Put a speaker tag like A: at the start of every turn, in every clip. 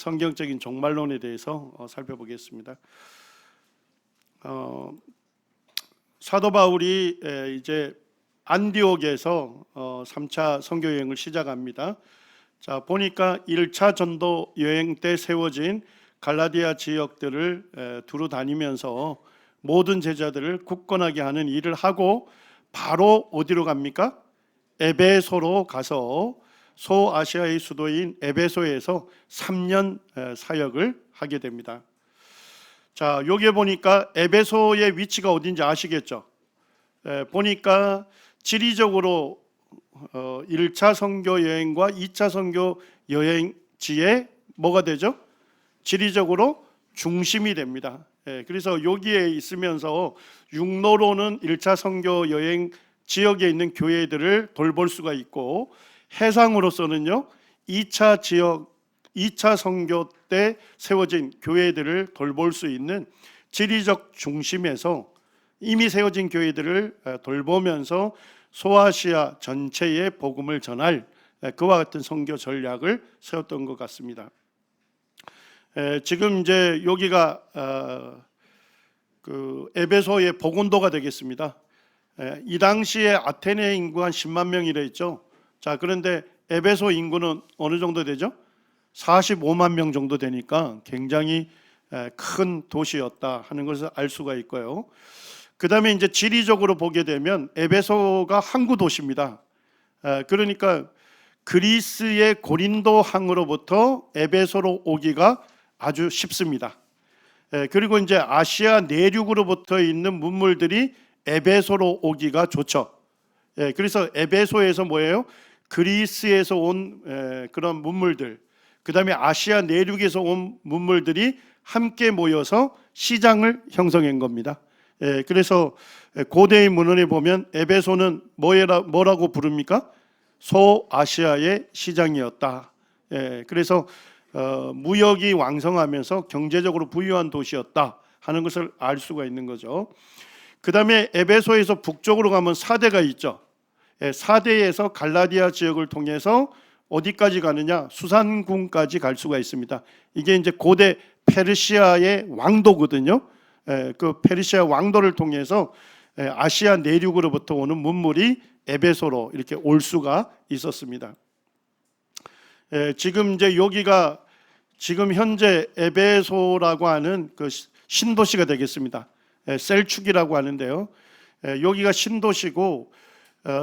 A: 성경적인 종말론에 대해서 살펴보겠습니다. 사도 바울이 이제 안디옥에서 3차 선교 여행을 시작합니다. 자, 보니까 1차 전도 여행 때 세워진 갈라디아 지역들을 두루 다니면서 모든 제자들을 굳건하게 하는 일을 하고 바로 어디로 갑니까? 에베소로 가서 소아시아의 수도인 에베소에서 3년 사역을 하게 됩니다. 자, 여기에 보니까 에베소의 위치가 어딘지 아시겠죠? 보니까 지리적으로 1차 선교 여행과 2차 선교 여행지에 뭐가 되죠? 지리적으로 중심이 됩니다. 그래서 여기에 있으면서 육로로는 1차 선교 여행 지역에 있는 교회들을 돌볼 수가 있고, 해상으로서는요 2차 선교 때 세워진 교회들을 돌볼 수 있는 지리적 중심에서 이미 세워진 교회들을 돌보면서 소아시아 전체에 복음을 전할 그와 같은 선교 전략을 세웠던 것 같습니다. 지금 이제 여기가 그 에베소의 복원도가 되겠습니다. 이 당시에 아테네 인구가 한 10만 명이라 했죠. 자, 그런데 에베소 인구는 어느 정도 되죠? 45만 명 정도 되니까 굉장히 큰 도시였다 하는 것을 알 수가 있고요. 그 다음에 이제 지리적으로 보게 되면 에베소가 항구 도시입니다. 그러니까 그리스의 고린도 항으로부터 에베소로 오기가 아주 쉽습니다. 그리고 이제 아시아 내륙으로부터 있는 문물들이 에베소로 오기가 좋죠. 그래서 에베소에서 뭐예요? 그리스에서 온 그런 문물들, 그 다음에 아시아 내륙에서 온 문물들이 함께 모여서 시장을 형성한 겁니다. 그래서 고대의 문헌에 보면 에베소는 뭐라고 부릅니까? 소아시아의 시장이었다. 그래서 무역이 왕성하면서 경제적으로 부유한 도시였다 하는 것을 알 수가 있는 거죠. 그 다음에 에베소에서 북쪽으로 가면 사대가 있죠. 사대에서 갈라디아 지역을 통해서 어디까지 가느냐? 수산궁까지 갈 수가 있습니다. 이게 이제 고대 페르시아의 왕도거든요. 그 페르시아 왕도를 통해서 아시아 내륙으로부터 오는 문물이 에베소로 이렇게 올 수가 있었습니다. 지금 이제 여기가 지금 현재 에베소라고 하는 그 신도시가 되겠습니다. 셀축이라고 하는데요. 여기가 신도시고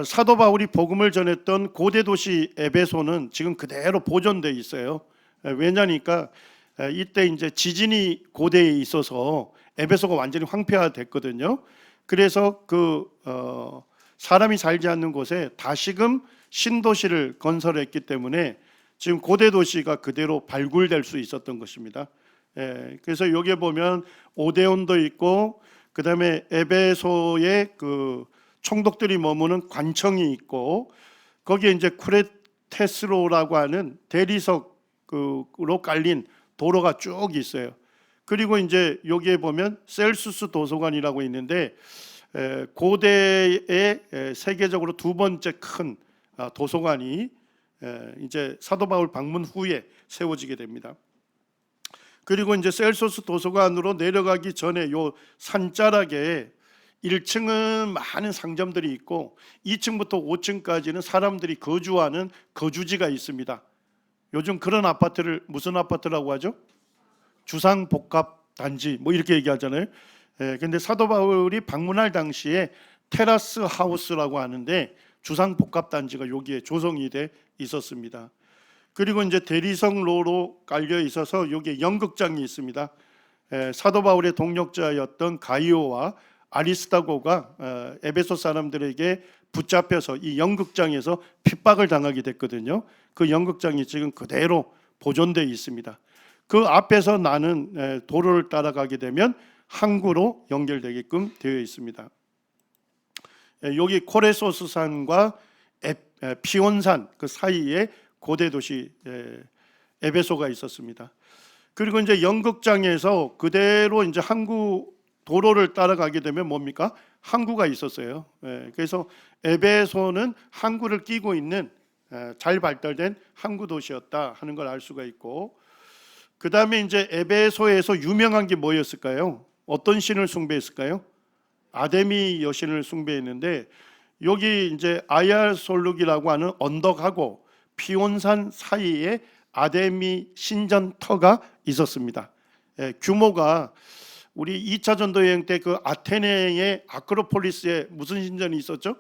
A: 사도 바울이 복음을 전했던 고대 도시 에베소는 지금 그대로 보존되어 있어요. 왜냐니까 이때 이제 지진이 고대에 있어서 에베소가 완전히 황폐화됐거든요. 그래서 그 사람이 살지 않는 곳에 다시금 신도시를 건설했기 때문에 지금 고대 도시가 그대로 발굴될 수 있었던 것입니다. 그래서 여기에 보면 오데온도 있고, 그 다음에 에베소의 그 총독들이 머무는 관청이 있고, 거기에 이제 쿠레테스로라고 하는 대리석으로 깔린 도로가 쭉 있어요. 그리고 이제 여기에 보면 셀수스 도서관이라고 있는데 고대의 세계적으로 두 번째 큰 도서관이 이제 사도 바울 방문 후에 세워지게 됩니다. 그리고 이제 셀수스 도서관으로 내려가기 전에 요 산자락에 1층은 많은 상점들이 있고 2층부터 5층까지는 사람들이 거주하는 거주지가 있습니다. 요즘 그런 아파트를 무슨 아파트라고 하죠? 주상복합단지 뭐 이렇게 얘기하잖아요. 근데 사도 바울이 방문할 당시에 테라스 하우스라고 하는데 주상복합단지가 여기에 조성이 돼 있었습니다. 그리고 이제 대리석로로 깔려 있어서 여기에 연극장이 있습니다. 사도 바울의 동역자였던 가이오와 아리스타고가 에베소 사람들에게 붙잡혀서 이 연극장에서 핍박을 당하게 됐거든요. 그 연극장이 지금 그대로 보존되어 있습니다. 그 앞에서 나는 도로를 따라가게 되면 항구로 연결되게끔 되어 있습니다. 여기 코레소스산과 피온산 그 사이에 고대 도시 에베소가 있었습니다. 그리고 이제 연극장에서 그대로 이제 항구 도로를 따라가게 되면 뭡니까? 항구가 있었어요. 그래서 에베소는 항구를 끼고 있는 잘 발달된 항구 도시였다 하는 걸 알 수가 있고, 다음에 이제 에베소에서 유명한 게 뭐였을까요? 어떤 신을 숭배했을까요? 아데미 여신을 숭배했는데, 여기 이제 아얄솔룩이라고 하는 언덕하고 피온산 사이에 아데미 신전터가 있었습니다. 규모가 우리 2차 전도 여행 때 그 아테네의 아크로폴리스에 무슨 신전이 있었죠?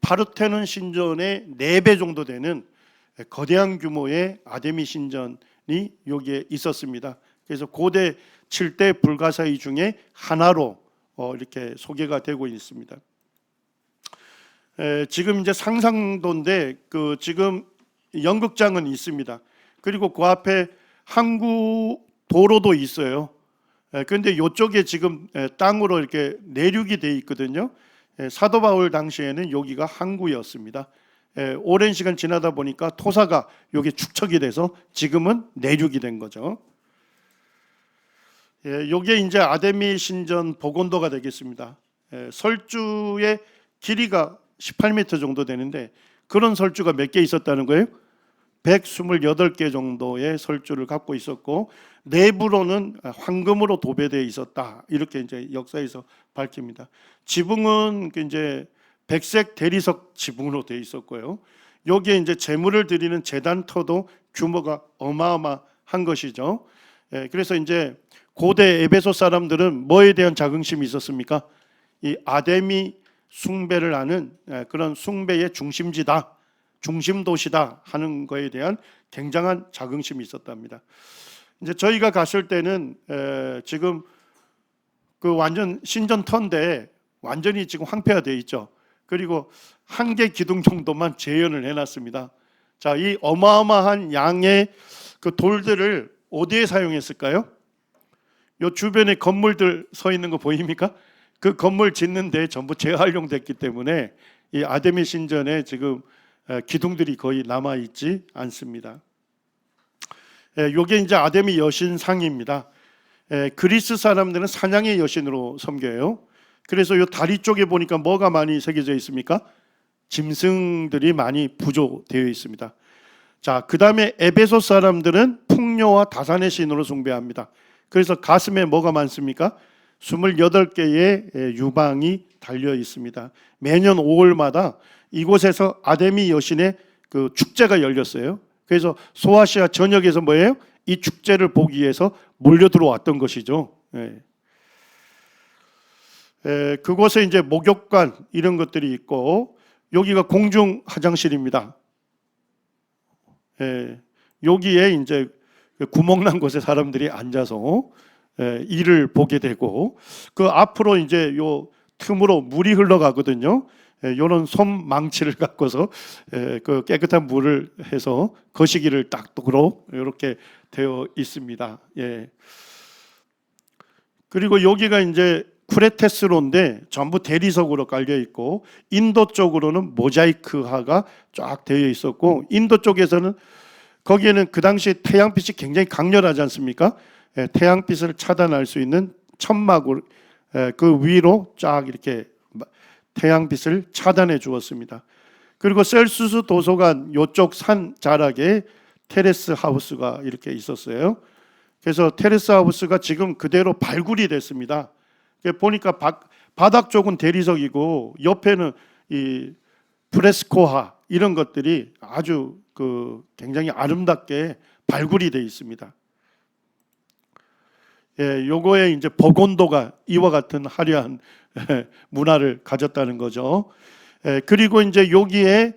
A: 파르테논 신전의 4배 정도 되는 거대한 규모의 아데미 신전이 여기에 있었습니다. 그래서 고대 7대 불가사의 중에 하나로 이렇게 소개가 되고 있습니다. 지금 이제 상상도인데 그 지금 연극장은 있습니다. 그리고 그 앞에 항구 도로도 있어요. 그런데 이쪽에 지금 땅으로 이렇게 내륙이 돼 있거든요. 사도 바울 당시에는 여기가 항구였습니다. 오랜 시간 지나다 보니까 토사가 여기 축척이 돼서 지금은 내륙이 된 거죠. 여기에 이제 아데미 신전 복원도가 되겠습니다. 설주의 길이가 18m 정도 되는데 그런 설주가 몇 개 있었다는 거예요? 128개 정도의 설주를 갖고 있었고 내부로는 황금으로 도배되어 있었다. 이렇게 이제 역사에서 밝힙니다. 지붕은 이제 백색 대리석 지붕으로 되어 있었고요. 여기에 이제 제물을 드리는 제단터도 규모가 어마어마한 것이죠. 그래서 이제 고대 에베소 사람들은 뭐에 대한 자긍심이 있었습니까? 이 아데미 숭배를 하는 그런 숭배의 중심지다, 중심 도시다 하는 거에 대한 굉장한 자긍심이 있었답니다. 이제 저희가 갔을 때는 지금 그 완전 신전터인데 완전히 지금 황폐화되어 있죠. 그리고 한 개 기둥 정도만 재현을 해놨습니다. 자, 이 어마어마한 양의 그 돌들을 어디에 사용했을까요? 요 주변에 건물들 서 있는 거 보입니까? 그 건물 짓는데 전부 재활용됐기 때문에 이 아데미 신전에 지금 기둥들이 거의 남아 있지 않습니다. 요게 이제 아데미 여신상입니다. 그리스 사람들은 사냥의 여신으로 섬겨요. 그래서 요 다리 쪽에 보니까 뭐가 많이 새겨져 있습니까? 짐승들이 많이 부조되어 있습니다. 자, 그 다음에 에베소 사람들은 풍요와 다산의 신으로 숭배합니다. 그래서 가슴에 뭐가 많습니까? 28개의 유방이 달려 있습니다. 매년 5월마다 이곳에서 아데미 여신의 그 축제가 열렸어요. 그래서 소아시아 전역에서 뭐예요? 이 축제를 보기 위해서 몰려 들어왔던 것이죠. 그곳에 이제 목욕관 이런 것들이 있고 여기가 공중 화장실입니다. 여기에 이제 구멍난 곳에 사람들이 앉아서 일을 보게 되고 그 앞으로 이제 요 틈으로 물이 흘러가거든요. 요런 솜 망치를 갖고서 그 깨끗한 물을 해서 거시기를 닦도록 이렇게 되어 있습니다. 그리고 여기가 이제 쿠레테스로인데 전부 대리석으로 깔려 있고 인도 쪽으로는 모자이크화가 쫙 되어 있었고 인도 쪽에서는 거기에는 그 당시 태양빛이 굉장히 강렬하지 않습니까? 태양빛을 차단할 수 있는 천막을 그 위로 쫙 이렇게 태양빛을 차단해 주었습니다. 그리고 셀수스 도서관 요쪽 산 자락에 테레스 하우스가 이렇게 있었어요. 그래서 테레스 하우스가 지금 그대로 발굴이 됐습니다. 보니까 바닥 쪽은 대리석이고 옆에는 이 프레스코화 이런 것들이 아주 그 굉장히 아름답게 발굴이 되어 있습니다. 요거에 이제 복원도가 이와 같은 화려한 문화를 가졌다는 거죠. 그리고 이제 여기에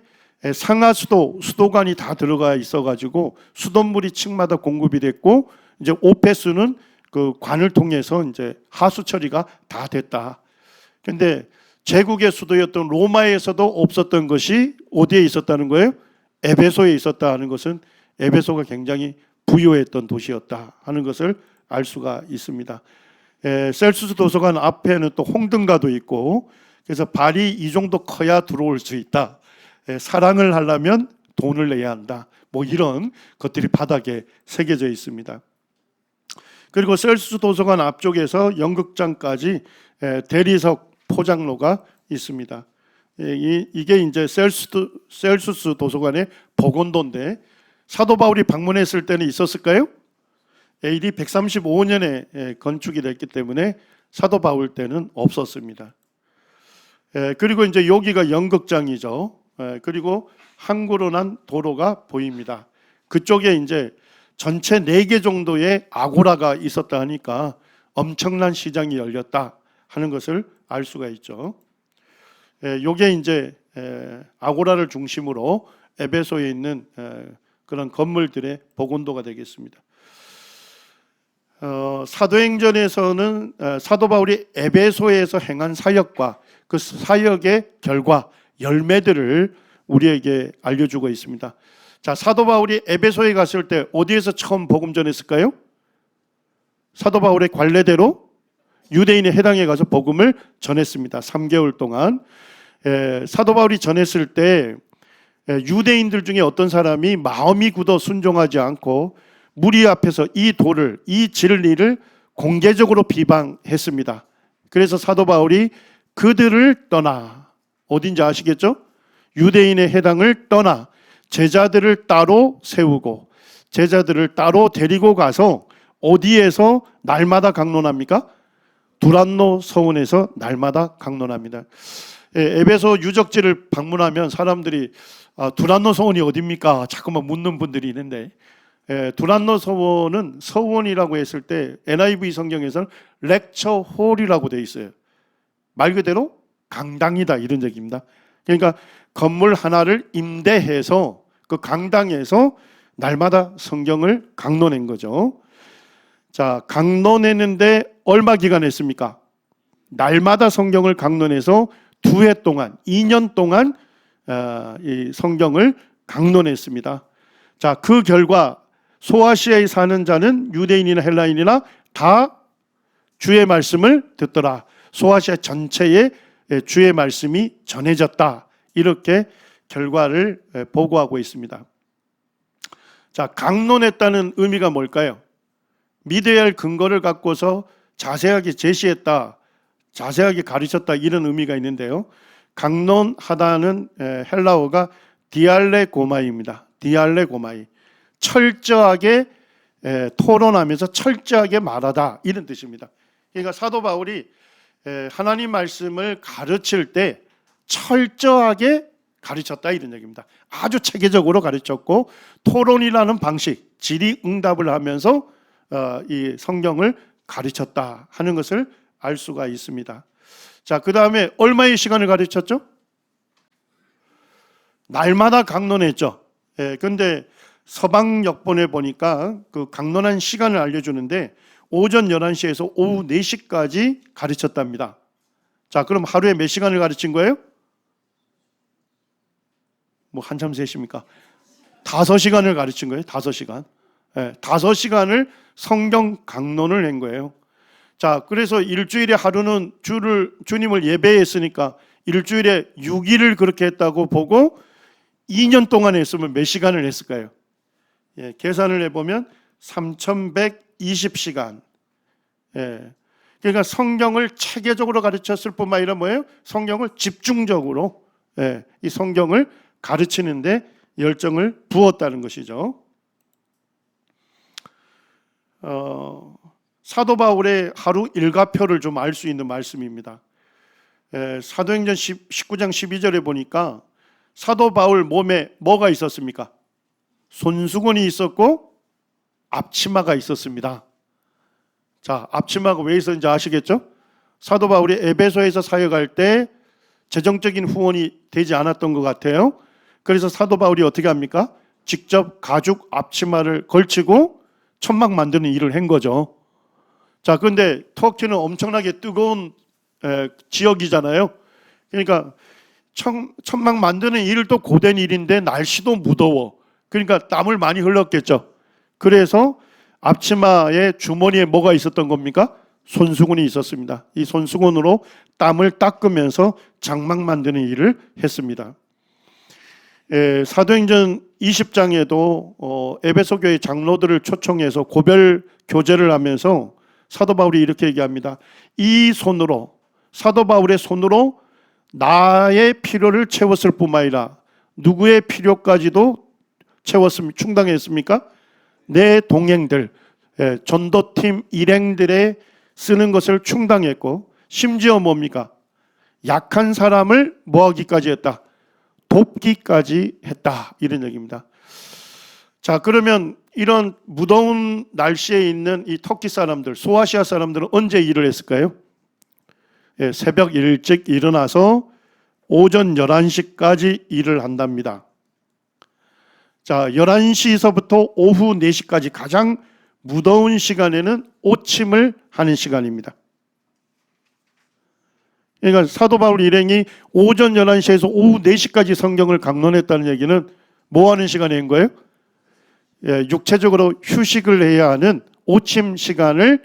A: 상하수도, 수도관이 다 들어가 있어가지고 수돗물이 층마다 공급이 됐고 이제 오페수는 그 관을 통해서 이제 하수 처리가 다 됐다. 그런데 제국의 수도였던 로마에서도 없었던 것이 어디에 있었다는 거예요? 에베소에 있었다 하는 것은 에베소가 굉장히 부유했던 도시였다 하는 것을 알 수가 있습니다. 셀수스 도서관 앞에는 또 홍등가도 있고 그래서 발이 이 정도 커야 들어올 수 있다. 사랑을 하려면 돈을 내야 한다. 뭐 이런 것들이 바닥에 새겨져 있습니다. 그리고 셀수스 도서관 앞쪽에서 연극장까지 대리석 포장로가 있습니다. 이게 이제 셀수스 도서관의 복원도인데 사도 바울이 방문했을 때는 있었을까요? AD 135년에 건축이 됐기 때문에 사도 바울 때는 없었습니다. 그리고 이제 여기가 연극장이죠. 그리고 항구로 난 도로가 보입니다. 그쪽에 이제 전체 4개 정도의 아고라가 있었다 하니까 엄청난 시장이 열렸다 하는 것을 알 수가 있죠. 요게 이제 아고라를 중심으로 에베소에 있는 그런 건물들의 복원도가 되겠습니다. 사도행전에서는 사도 바울이 에베소에서 행한 사역과 그 사역의 결과 열매들을 우리에게 알려주고 있습니다. 자, 사도 바울이 에베소에 갔을 때 어디에서 처음 복음 전했을까요? 사도 바울의 관례대로 유대인의 회당에 가서 복음을 전했습니다. 3개월 동안. 사도 바울이 전했을 때 유대인들 중에 어떤 사람이 마음이 굳어 순종하지 않고 무리 앞에서 이 도를, 이 진리를 공개적으로 비방했습니다. 그래서 사도 바울이 그들을 떠나, 어딘지 아시겠죠? 유대인의 회당을 떠나 제자들을 따로 세우고 제자들을 따로 데리고 가서 어디에서 날마다 강론합니까? 두란노 서원에서 날마다 강론합니다. 에베소 유적지를 방문하면 사람들이 두란노 서원이 어디입니까? 자꾸만 묻는 분들이 있는데 두란노 서원은 서원이라고 했을 때 NIV 성경에서는 렉처 홀이라고 되어 있어요. 말 그대로 강당이다 이런 얘기입니다. 그러니까 건물 하나를 임대해서 그 강당에서 날마다 성경을 강론한 거죠. 자, 강론했는데 얼마 기간 했습니까? 날마다 성경을 강론해서 2해 동안, 2년 동안 이 성경을 강론했습니다. 자, 그 결과 소아시아에 사는 자는 유대인이나 헬라인이나 다 주의 말씀을 듣더라. 소아시아 전체에 주의 말씀이 전해졌다. 이렇게 결과를 보고하고 있습니다. 자, 강론했다는 의미가 뭘까요? 믿어야 할 근거를 갖고서 자세하게 제시했다, 자세하게 가르쳤다 이런 의미가 있는데요. 강론하다는 헬라어가 디알레고마이입니다. 디알레고마이. 철저하게 토론하면서 철저하게 말하다 이런 뜻입니다. 그러니까 사도 바울이 하나님 말씀을 가르칠 때 철저하게 가르쳤다 이런 얘기입니다. 아주 체계적으로 가르쳤고 토론이라는 방식, 질의응답을 하면서 이 성경을 가르쳤다 하는 것을 알 수가 있습니다. 자, 그 다음에 얼마의 시간을 가르쳤죠? 날마다 강론했죠. 그런데 서방 역본에 보니까 그 강론한 시간을 알려주는데 오전 11시에서 오후 4시까지 가르쳤답니다. 자, 그럼 하루에 몇 시간을 가르친 거예요? 뭐 한참 세십니까? 5시간을 가르친 거예요. 5시간. 5시간을 성경 강론을 한 거예요. 자, 그래서 일주일에 하루는 주님을 예배했으니까 일주일에 6일을 그렇게 했다고 보고 2년 동안 했으면 몇 시간을 했을까요? 계산을 해보면 3120시간. 그러니까 성경을 체계적으로 가르쳤을 뿐만 아니라 뭐예요? 성경을 집중적으로 이 성경을 가르치는데 열정을 부었다는 것이죠. 사도 바울의 하루 일과표를 좀 알 수 있는 말씀입니다. 사도행전 19장 12절에 보니까 사도 바울 몸에 뭐가 있었습니까? 손수건이 있었고 앞치마가 있었습니다. 자, 앞치마가 왜 있었는지 아시겠죠? 사도 바울이 에베소에서 사역할 때 재정적인 후원이 되지 않았던 것 같아요. 그래서 사도 바울이 어떻게 합니까? 직접 가죽 앞치마를 걸치고 천막 만드는 일을 한 거죠. 자, 그런데 터키는 엄청나게 뜨거운 지역이잖아요. 그러니까 천막 만드는 일도 고된 일인데 날씨도 무더워. 그러니까 땀을 많이 흘렀겠죠. 그래서 앞치마의 주머니에 뭐가 있었던 겁니까? 손수건이 있었습니다. 이 손수건으로 땀을 닦으면서 장막 만드는 일을 했습니다. 사도행전 20장에도 에베소 교회 장로들을 초청해서 고별 교제를 하면서 사도 바울이 이렇게 얘기합니다. 이 손으로, 사도 바울의 손으로 나의 필요를 채웠을 뿐만 아니라 누구의 필요까지도 충당했습니까? 내 동행들, 전도팀 일행들에 쓰는 것을 충당했고, 심지어 뭡니까? 약한 사람을 뭐하기까지 했다? 돕기까지 했다. 이런 얘기입니다. 자, 그러면 이런 무더운 날씨에 있는 이 터키 사람들, 소아시아 사람들은 언제 일을 했을까요? 새벽 일찍 일어나서 오전 11시까지 일을 한답니다. 자, 11시서부터 오후 4시까지 가장 무더운 시간에는 오침을 하는 시간입니다. 그러니까 사도 바울 일행이 오전 11시에서 오후 4시까지 성경을 강론했다는 얘기는 뭐 하는 시간인 거예요? 육체적으로 휴식을 해야 하는 오침 시간을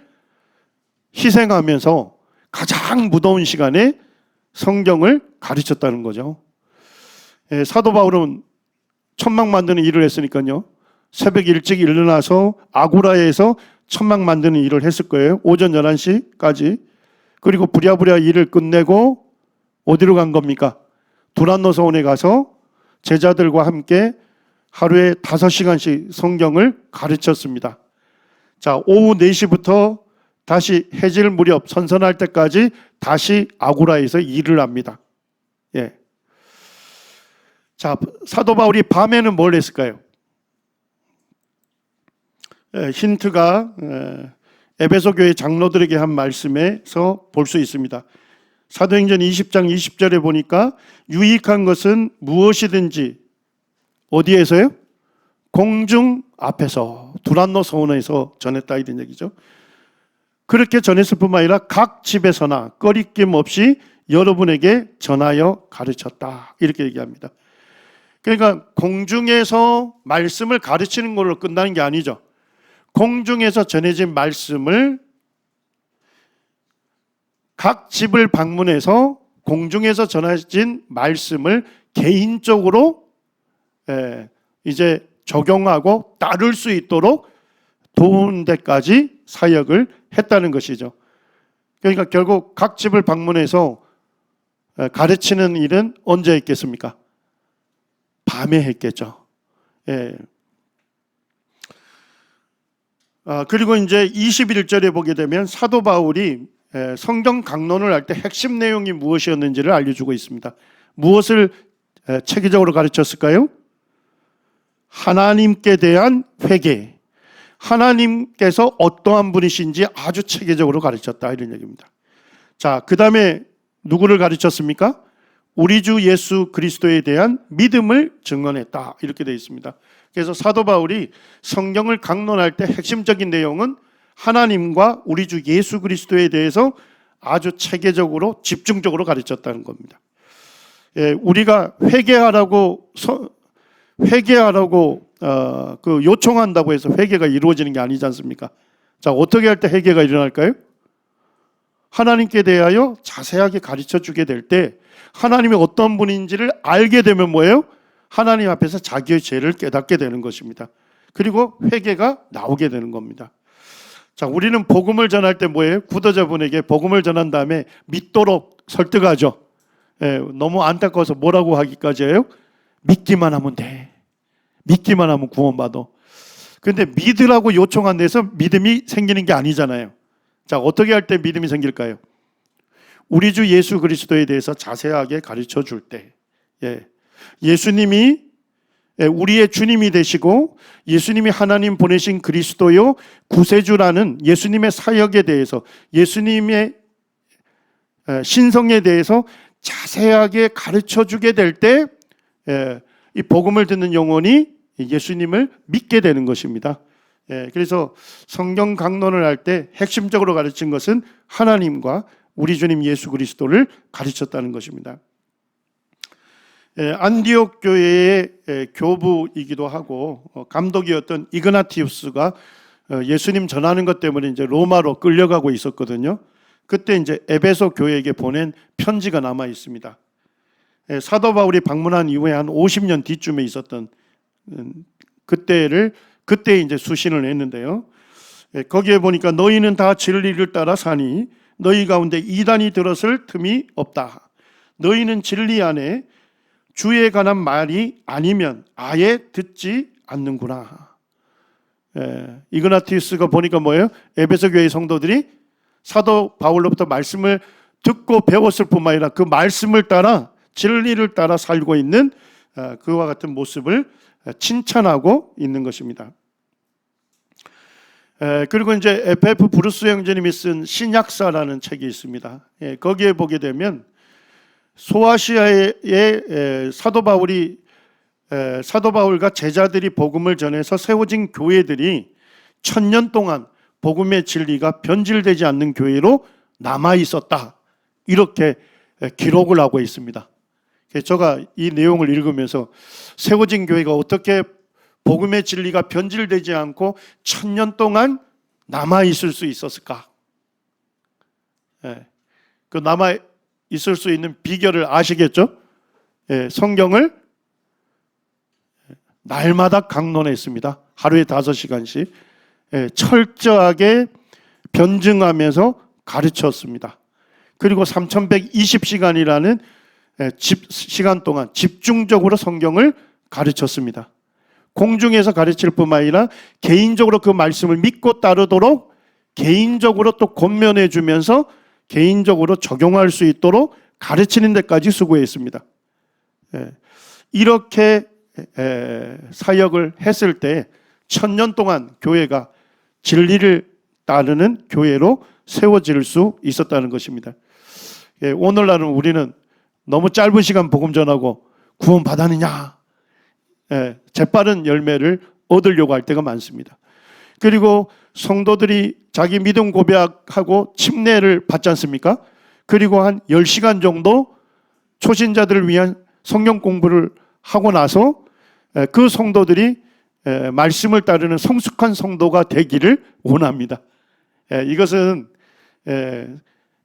A: 희생하면서 가장 무더운 시간에 성경을 가르쳤다는 거죠. 사도 바울은 천막 만드는 일을 했으니까요. 새벽 일찍 일어나서 아고라에서 천막 만드는 일을 했을 거예요. 오전 11시까지. 그리고 부랴부랴 일을 끝내고 어디로 간 겁니까? 두란노서원에 가서 제자들과 함께 하루에 5시간씩 성경을 가르쳤습니다. 자, 오후 4시부터 다시 해질 무렵 선선할 때까지 다시 아고라에서 일을 합니다. 예. 자, 사도 바울이 밤에는 뭘 했을까요? 힌트가 에베소 교회 장로들에게 한 말씀에서 볼 수 있습니다. 사도행전 20장 20절에 보니까 유익한 것은 무엇이든지 어디에서요? 공중 앞에서 두란노 서원에서 전했다 이런 얘기죠. 그렇게 전했을 뿐만 아니라 각 집에서나 꺼리낌 없이 여러분에게 전하여 가르쳤다 이렇게 얘기합니다. 그러니까 공중에서 말씀을 가르치는 걸로 끝나는 게 아니죠. 공중에서 전해진 말씀을 각 집을 방문해서 공중에서 전해진 말씀을 개인적으로 이제 적용하고 따를 수 있도록 도운 데까지 사역을 했다는 것이죠. 그러니까 결국 각 집을 방문해서 가르치는 일은 언제 했겠습니까? 밤에 했겠죠. 그리고 이제 21절에 보게 되면 사도 바울이 성경 강론을 할 때 핵심 내용이 무엇이었는지를 알려주고 있습니다. 무엇을 체계적으로 가르쳤을까요? 하나님께 대한 회개, 하나님께서 어떠한 분이신지 아주 체계적으로 가르쳤다 이런 얘기입니다. 자, 그 다음에 누구를 가르쳤습니까? 우리 주 예수 그리스도에 대한 믿음을 증언했다 이렇게 되어 있습니다. 그래서 사도 바울이 성경을 강론할 때 핵심적인 내용은 하나님과 우리 주 예수 그리스도에 대해서 아주 체계적으로 집중적으로 가르쳤다는 겁니다. 우리가 회개하라고 요청한다고 해서 회개가 이루어지는 게 아니지 않습니까? 자, 어떻게 할 때 회개가 일어날까요? 하나님께 대하여 자세하게 가르쳐 주게 될 때 하나님이 어떤 분인지를 알게 되면 뭐예요? 하나님 앞에서 자기의 죄를 깨닫게 되는 것입니다. 그리고 회개가 나오게 되는 겁니다. 자, 우리는 복음을 전할 때 뭐예요? 구도자분에게 복음을 전한 다음에 믿도록 설득하죠. 너무 안타까워서 뭐라고 하기까지 해요? 믿기만 하면 돼. 믿기만 하면 구원받아. 그런데 믿으라고 요청한 데서 믿음이 생기는 게 아니잖아요. 자, 어떻게 할 때 믿음이 생길까요? 우리 주 예수 그리스도에 대해서 자세하게 가르쳐 줄 때, 예수님이 우리의 주님이 되시고 예수님이 하나님 보내신 그리스도요 구세주라는 예수님의 사역에 대해서, 예수님의 신성에 대해서 자세하게 가르쳐 주게 될 때 이 복음을 듣는 영혼이 예수님을 믿게 되는 것입니다. 그래서 성경 강론을 할 때 핵심적으로 가르친 것은 하나님과 우리 주님 예수 그리스도를 가르쳤다는 것입니다. 안디옥 교회의 교부이기도 하고 감독이었던 이그나티우스가 예수님 전하는 것 때문에 이제 로마로 끌려가고 있었거든요. 그때 이제 에베소 교회에게 보낸 편지가 남아 있습니다. 사도 바울이 방문한 이후에 한 50년 뒤쯤에 있었던 그때 이제 수신을 했는데요. 거기에 보니까 너희는 다 진리를 따라 사니 너희 가운데 이단이 들었을 틈이 없다. 너희는 진리 안에 주에 관한 말이 아니면 아예 듣지 않는구나. 이그나티우스가 보니까 뭐예요? 에베소 교회 성도들이 사도 바울로부터 말씀을 듣고 배웠을 뿐만 아니라 그 말씀을 따라 진리를 따라 살고 있는 그와 같은 모습을 칭찬하고 있는 것입니다. 그리고 이제 FF 브루스 형제님이 쓴 신약사라는 책이 있습니다. 거기에 보게 되면 소아시아의 사도 바울과 제자들이 복음을 전해서 세워진 교회들이 1000년 동안 복음의 진리가 변질되지 않는 교회로 남아 있었다, 이렇게 기록을 하고 있습니다. 제가 이 내용을 읽으면서 세워진 교회가 어떻게 복음의 진리가 변질되지 않고 1000년 동안 남아 있을 수 있었을까? 그 남아 있을 수 있는 비결을 아시겠죠? 성경을 날마다 강론했습니다. 하루에 5시간씩 철저하게 변증하면서 가르쳤습니다. 그리고 3120시간이라는 시간 동안 집중적으로 성경을 가르쳤습니다. 공중에서 가르칠 뿐만 아니라 개인적으로 그 말씀을 믿고 따르도록 개인적으로 또 권면해 주면서 개인적으로 적용할 수 있도록 가르치는 데까지 수고했습니다. 이렇게 사역을 했을 때 1000년 동안 교회가 진리를 따르는 교회로 세워질 수 있었다는 것입니다. 오늘날은 우리는 너무 짧은 시간 복음 전하고 구원 받았느냐, 재빠른 열매를 얻으려고 할 때가 많습니다. 그리고 성도들이 자기 믿음 고백하고 침례를 받지 않습니까? 그리고 한 10시간 정도 초신자들을 위한 성경 공부를 하고 나서 그 성도들이 말씀을 따르는 성숙한 성도가 되기를 원합니다. 이것은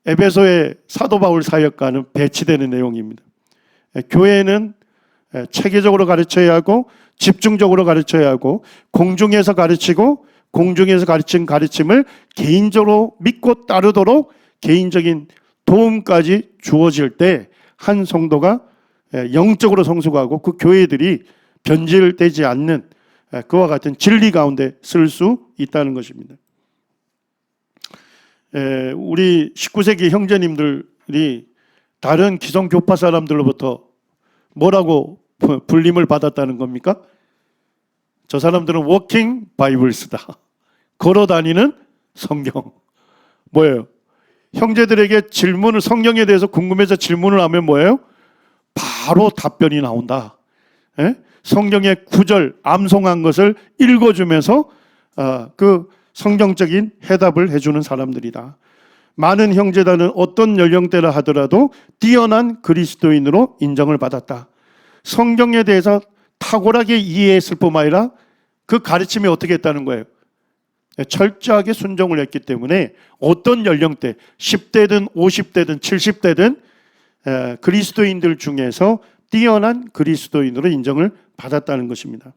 A: 에베소의 사도 바울 사역과는 배치되는 내용입니다. 교회는 체계적으로 가르쳐야 하고 집중적으로 가르쳐야 하고 공중에서 가르치고 공중에서 가르친 가르침을 개인적으로 믿고 따르도록 개인적인 도움까지 주어질 때 한 성도가 영적으로 성숙하고 그 교회들이 변질되지 않는 그와 같은 진리 가운데 쓸 수 있다는 것입니다. 우리 19세기 형제님들이 다른 기성 교파 사람들로부터 뭐라고 불림을 받았다는 겁니까? 저 사람들은 워킹 바이블스다. 걸어다니는 성경. 뭐예요? 형제들에게 질문을, 성경에 대해서 궁금해서 질문을 하면 뭐예요? 바로 답변이 나온다. 성경의 구절, 암송한 것을 읽어주면서 그 성경적인 해답을 해주는 사람들이다. 많은 형제단은 어떤 연령대라 하더라도 뛰어난 그리스도인으로 인정을 받았다. 성경에 대해서 탁월하게 이해했을 뿐만 아니라 그 가르침이 어떻게 했다는 거예요? 철저하게 순종을 했기 때문에 어떤 연령대, 10대든 50대든 70대든 그리스도인들 중에서 뛰어난 그리스도인으로 인정을 받았다는 것입니다.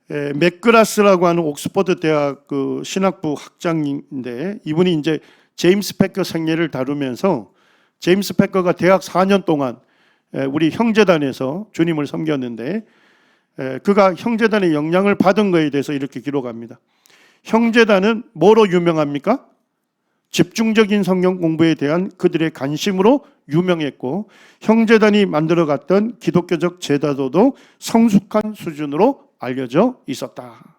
A: 맥그라스라고 하는 옥스퍼드 대학 그 신학부 학장인데, 이분이 이제 제임스 패커 생애를 다루면서 제임스 패커가 대학 4년 동안 우리 형제단에서 주님을 섬겼는데, 그가 형제단의 영향을 받은 것에 대해서 이렇게 기록합니다. 형제단은 뭐로 유명합니까? 집중적인 성경 공부에 대한 그들의 관심으로 유명했고, 형제단이 만들어갔던 기독교적 제도도 성숙한 수준으로 알려져 있었다.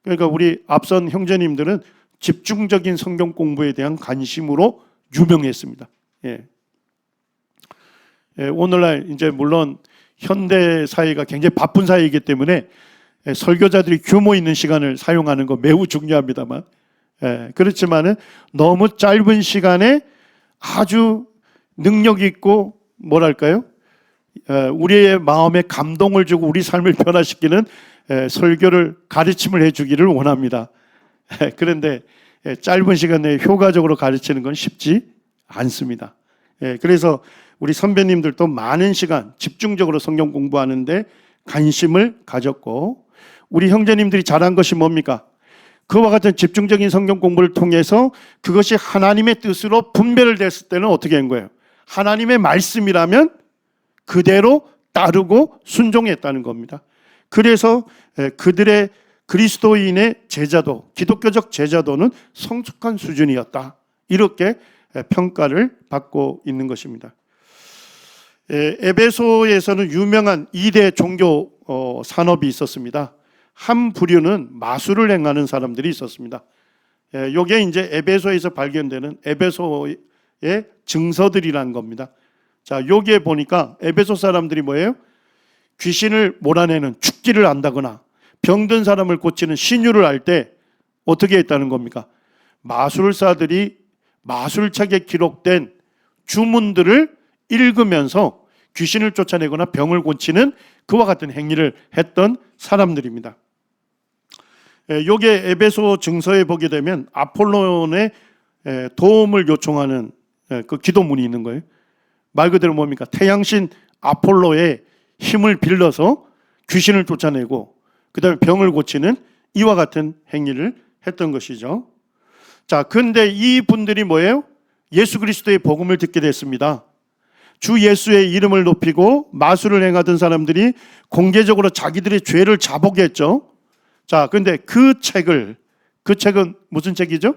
A: 그러니까 우리 앞선 형제님들은 집중적인 성경 공부에 대한 관심으로 유명했습니다. 오늘날 이제 물론 현대 사회가 굉장히 바쁜 사회이기 때문에 설교자들이 규모 있는 시간을 사용하는 거 매우 중요합니다만, 그렇지만은 너무 짧은 시간에 아주 능력 있고 뭐랄까요? 우리의 마음에 감동을 주고 우리 삶을 변화시키는 설교를, 가르침을 해주기를 원합니다. 그런데 짧은 시간 내에 효과적으로 가르치는 건 쉽지 않습니다. 그래서 우리 선배님들도 많은 시간 집중적으로 성경 공부하는데 관심을 가졌고, 우리 형제님들이 잘한 것이 뭡니까? 그와 같은 집중적인 성경 공부를 통해서 그것이 하나님의 뜻으로 분별을 됐을 때는 어떻게 한 거예요? 하나님의 말씀이라면 그대로 따르고 순종했다는 겁니다. 그래서 그들의 그리스도인의 제자도, 기독교적 제자도는 성숙한 수준이었다. 이렇게 평가를 받고 있는 것입니다. 에베소에서는 유명한 2대 종교 산업이 있었습니다. 한 부류는 마술을 행하는 사람들이 있었습니다. 이게 이제 에베소에서 발견되는 에베소의 증서들이라는 겁니다. 자, 여기에 보니까 에베소 사람들이 뭐예요? 귀신을 몰아내는 축기를 안다거나 병든 사람을 고치는 신유를 알 때 어떻게 했다는 겁니까? 마술사들이 마술책에 기록된 주문들을 읽으면서 귀신을 쫓아내거나 병을 고치는 그와 같은 행위를 했던 사람들입니다. 요게 에베소 증서에 보게 되면 아폴론의 도움을 요청하는 그 기도문이 있는 거예요. 말 그대로 뭡니까? 태양신 아폴로의 힘을 빌려서 귀신을 쫓아내고 그 다음에 병을 고치는 이와 같은 행위를 했던 것이죠. 자, 근데 이 분들이 뭐예요? 예수 그리스도의 복음을 듣게 됐습니다. 주 예수의 이름을 높이고 마술을 행하던 사람들이 공개적으로 자기들의 죄를 자복했죠. 자, 근데 그 책은 무슨 책이죠?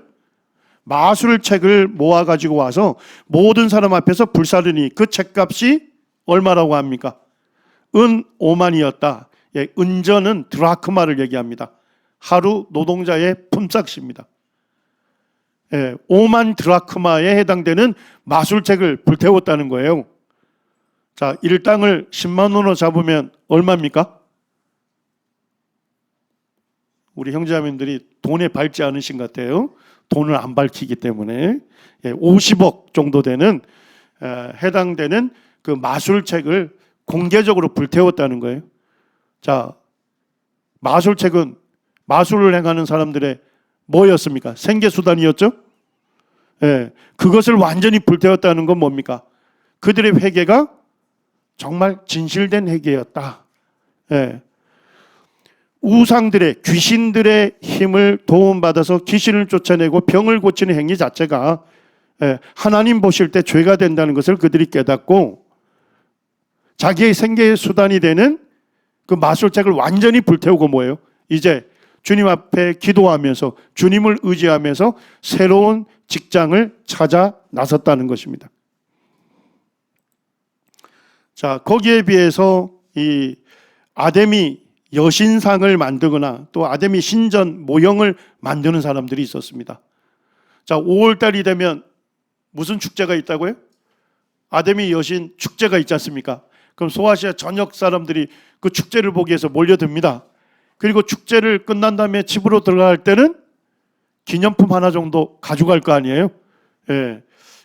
A: 마술책을 모아가지고 와서 모든 사람 앞에서 불사르니 그 책값이 얼마라고 합니까? 은 5만이었다. 예, 은전은 드라크마를 얘기합니다. 하루 노동자의 품삯입니다. 5만 드라크마에 해당되는 마술책을 불태웠다는 거예요. 자, 일당을 10만 원으로 잡으면 얼마입니까? 우리 형제자매들이 돈에 밝지 않으신 것 같아요. 돈을 안 밝히기 때문에 50억 정도 되는 해당되는 그 마술책을 공개적으로 불태웠다는 거예요. 자, 마술책은 마술을 행하는 사람들의 뭐였습니까? 생계수단이었죠? 그것을 완전히 불태웠다는 건 뭡니까? 그들의 회개가 정말 진실된 회개였다. 우상들의, 귀신들의 힘을 도움받아서 귀신을 쫓아내고 병을 고치는 행위 자체가 하나님 보실 때 죄가 된다는 것을 그들이 깨닫고 자기의 생계의 수단이 되는 그 마술책을 완전히 불태우고 뭐예요? 이제 주님 앞에 기도하면서 주님을 의지하면서 새로운 직장을 찾아 나섰다는 것입니다. 자, 거기에 비해서 이 아데미 여신상을 만들거나 또 아데미 신전 모형을 만드는 사람들이 있었습니다. 자, 5월달이 되면 무슨 축제가 있다고요? 아데미 여신 축제가 있지 않습니까? 그럼 소아시아 전역 사람들이 그 축제를 보기 위해서 몰려듭니다. 그리고 축제를 끝난 다음에 집으로 들어갈 때는 기념품 하나 정도 가져갈 거 아니에요?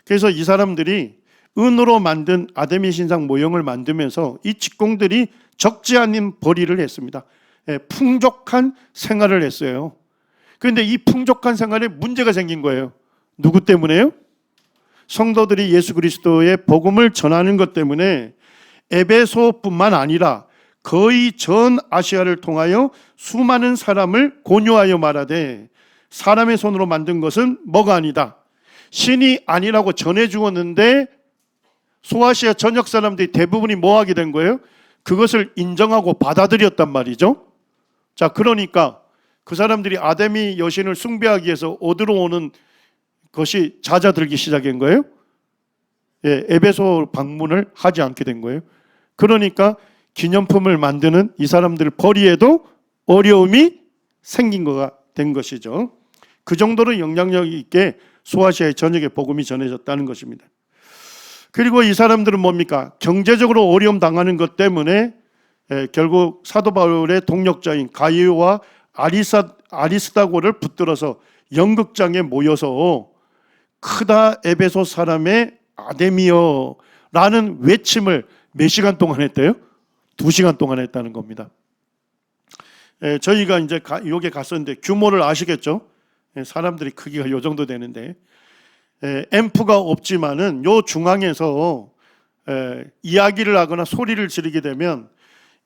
A: 그래서 이 사람들이 은으로 만든 아데미 신상 모형을 만들면서 이 직공들이 적지 않은 벌이를 했습니다. 풍족한 생활을 했어요. 그런데 이 풍족한 생활에 문제가 생긴 거예요. 누구 때문에요? 성도들이 예수 그리스도의 복음을 전하는 것 때문에 에베소뿐만 아니라 거의 전 아시아를 통하여 수많은 사람을 권유하여 말하되 사람의 손으로 만든 것은 뭐가 아니다. 신이 아니라고 전해 주었는데 소아시아 전역 사람들이 대부분이 뭐 하게 된 거예요? 그것을 인정하고 받아들였단 말이죠. 자, 그러니까 그 사람들이 아데미 여신을 숭배하기 위해서 어디로 오는 것이 잦아들기 시작한 거예요. 에베소 방문을 하지 않게 된 거예요. 그러니까 기념품을 만드는 이 사람들 벌이에도 어려움이 생긴 거가 된 것이죠. 그 정도로 영향력 있게 소아시아의 전역에 복음이 전해졌다는 것입니다. 그리고 이 사람들은 뭡니까? 경제적으로 어려움 당하는 것 때문에 결국 사도 바울의 동력자인 가이오와 아리스다고를 붙들어서 연극장에 모여서 크다 에베소 사람의 아데미여라는 외침을 몇 시간 동안 했대요? 2시간 동안 했다는 겁니다. 저희가 이제 여기 갔었는데 규모를 아시겠죠? 사람들이 크기가 요 정도 되는데 앰프가 없지만은 요 중앙에서 이야기를 하거나 소리를 지르게 되면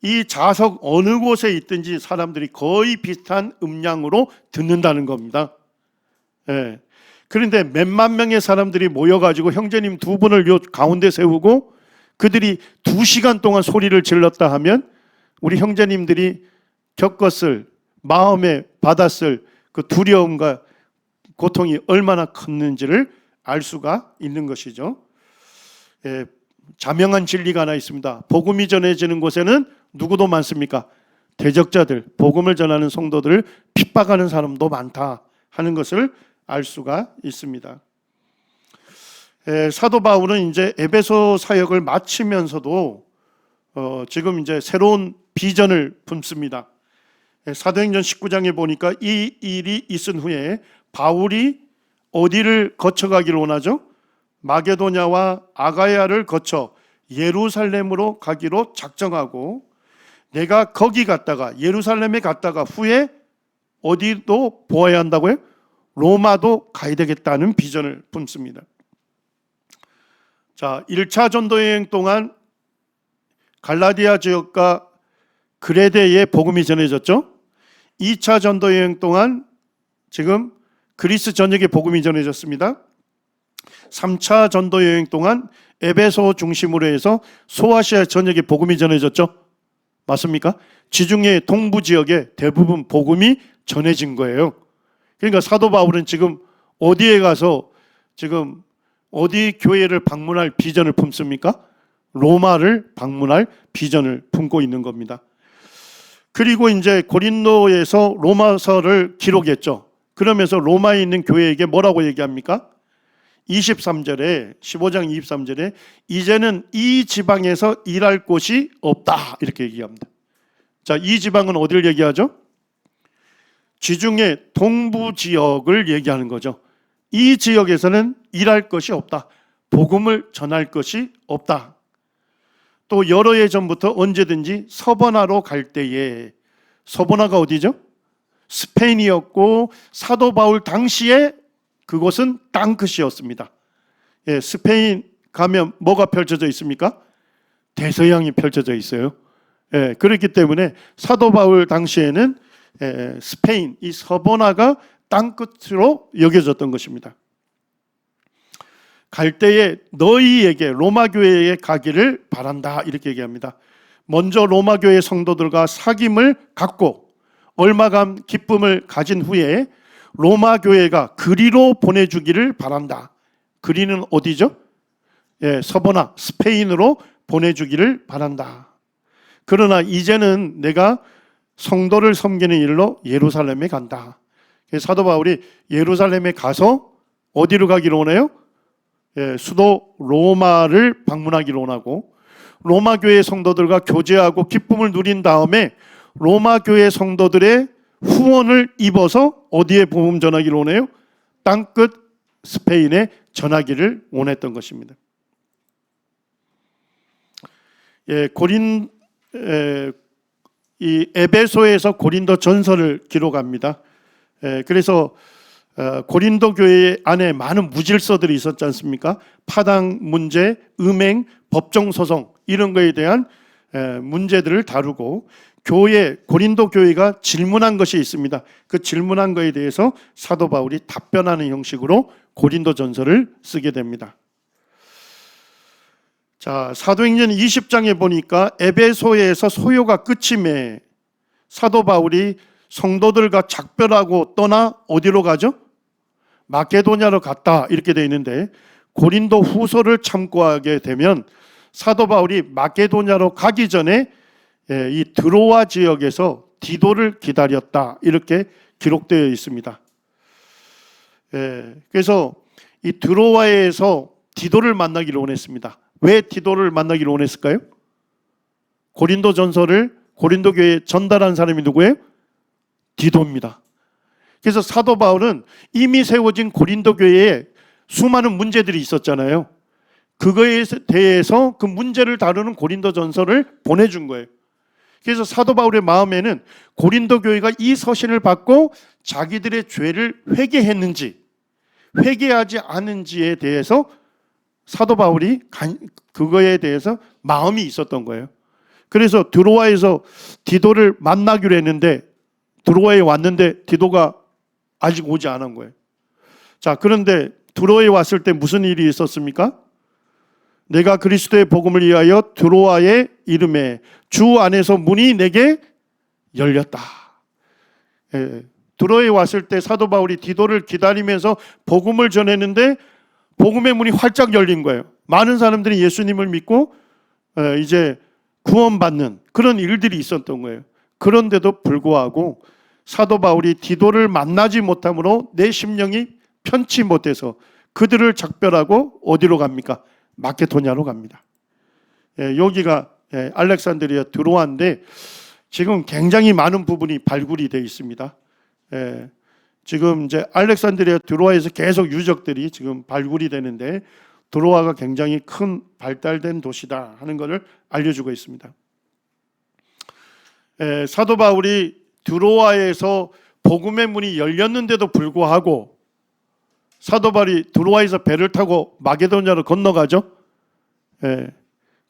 A: 이 좌석 어느 곳에 있든지 사람들이 거의 비슷한 음량으로 듣는다는 겁니다. 그런데 몇만 명의 사람들이 모여가지고 형제님 두 분을 요 가운데 세우고 그들이 2시간 동안 소리를 질렀다 하면 우리 형제님들이 겪었을 마음에 받았을 그 두려움과 고통이 얼마나 컸는지를 알 수가 있는 것이죠. 자명한 진리가 하나 있습니다. 복음이 전해지는 곳에는 누구도 많습니까? 대적자들, 복음을 전하는 성도들을 핍박하는 사람도 많다 하는 것을 알 수가 있습니다. 사도 바울은 이제 에베소 사역을 마치면서도 지금 이제 새로운 비전을 품습니다. 사도행전 19장에 보니까 이 일이 있은 후에 바울이 어디를 거쳐가기를 원하죠? 마게도냐와 아가야를 거쳐 예루살렘으로 가기로 작정하고, 내가 거기 갔다가 예루살렘에 갔다가 후에 어디도 보아야 한다고요? 로마도 가야 되겠다는 비전을 품습니다. 자, 1차 전도 여행 동안 갈라디아 지역과 그레데에 복음이 전해졌죠. 2차 전도 여행 동안 지금 그리스 전역에 복음이 전해졌습니다. 3차 전도 여행 동안 에베소 중심으로 해서 소아시아 전역에 복음이 전해졌죠. 맞습니까? 지중해 동부 지역에 대부분 복음이 전해진 거예요. 그러니까 사도 바울은 지금 어디에 가서 지금 어디 교회를 방문할 비전을 품습니까? 로마를 방문할 비전을 품고 있는 겁니다. 그리고 이제 고린도에서 로마서를 기록했죠. 그러면서 로마에 있는 교회에게 뭐라고 얘기합니까? 23절에 15장 23절에 이제는 이 지방에서 일할 곳이 없다 이렇게 얘기합니다. 자, 이 지방은 어디를 얘기하죠? 지중해 동부 지역을 얘기하는 거죠. 이 지역에서는 일할 것이 없다. 복음을 전할 것이 없다. 또 여러 해 전부터 언제든지 서버나로 갈 때에, 서버나가 어디죠? 스페인이었고 사도 바울 당시에 그곳은 땅끝이었습니다. 스페인 가면 뭐가 펼쳐져 있습니까? 대서양이 펼쳐져 있어요. 그렇기 때문에 사도 바울 당시에는 스페인 이 서버나가 땅끝으로 여겨졌던 것입니다. 갈 때에 너희에게 로마 교회에 가기를 바란다 이렇게 얘기합니다. 먼저 로마 교회 성도들과 사귐을 갖고 얼마간 기쁨을 가진 후에 로마 교회가 그리로 보내주기를 바란다. 그리는 어디죠? 서버나 스페인으로 보내주기를 바란다. 그러나 이제는 내가 성도를 섬기는 일로 예루살렘에 간다. 사도 바울이 예루살렘에 가서 어디로 가기를 원해요? 수도 로마를 방문하기를 원하고, 로마 교회 성도들과 교제하고 기쁨을 누린 다음에 로마 교회 성도들의 후원을 입어서 어디에 복음 전하기를 원해요? 땅끝 스페인에 전하기를 원했던 것입니다. 이 에베소에서 고린도 전서를 기록합니다. 그래서 고린도 교회 안에 많은 무질서들이 있었지 않습니까? 파당 문제, 음행, 법정 소송 이런 거에 대한 문제들을 다루고, 고린도 교회가 질문한 것이 있습니다. 그 질문한 거에 대해서 사도 바울이 답변하는 형식으로 고린도 전서를 쓰게 됩니다. 자, 사도행전 20장에 보니까 에베소에서 소요가 끝임에 사도 바울이 성도들과 작별하고 떠나 어디로 가죠? 마게도냐로 갔다 이렇게 되어 있는데, 고린도 후서를 참고하게 되면 사도 바울이 마게도냐로 가기 전에 이 드로아 지역에서 디도를 기다렸다 이렇게 기록되어 있습니다. 그래서 이 드로아에서 디도를 만나기를 원했습니다. 왜 디도를 만나기를 원했을까요? 고린도 전서를 고린도 교회에 전달한 사람이 누구예요? 디도입니다. 그래서 사도 바울은 이미 세워진 고린도 교회에 수많은 문제들이 있었잖아요. 그거에 대해서 그 문제를 다루는 고린도 전서를 보내준 거예요. 그래서 사도 바울의 마음에는 고린도 교회가 이 서신을 받고 자기들의 죄를 회개했는지 회개하지 않은지에 대해서 사도 바울이 그거에 대해서 마음이 있었던 거예요. 그래서 드로아에서 디도를 만나기로 했는데 드로아에 왔는데 디도가 아직 오지 않은 거예요. 자, 그런데 드로아에 왔을 때 무슨 일이 있었습니까? 내가 그리스도의 복음을 위하여 드로아의 이름에 주 안에서 문이 내게 열렸다. 드로에 왔을 때 사도 바울이 디도를 기다리면서 복음을 전했는데 복음의 문이 활짝 열린 거예요. 많은 사람들이 예수님을 믿고 이제 구원받는 그런 일들이 있었던 거예요. 그런데도 불구하고 사도 바울이 디도를 만나지 못함으로 내 심령이 편치 못해서 그들을 작별하고 어디로 갑니까? 마케도냐로 갑니다. 여기가 알렉산드리아 드로아인데 지금 굉장히 많은 부분이 발굴이 되어 있습니다. 지금 이제 알렉산드리아 드로아에서 계속 유적들이 지금 발굴이 되는데 드로아가 굉장히 큰 발달된 도시다 하는 것을 알려주고 있습니다. 사도 바울이 드로아에서 복음의 문이 열렸는데도 불구하고 사도 바울이 드로아에서 배를 타고 마게도냐로 건너가죠.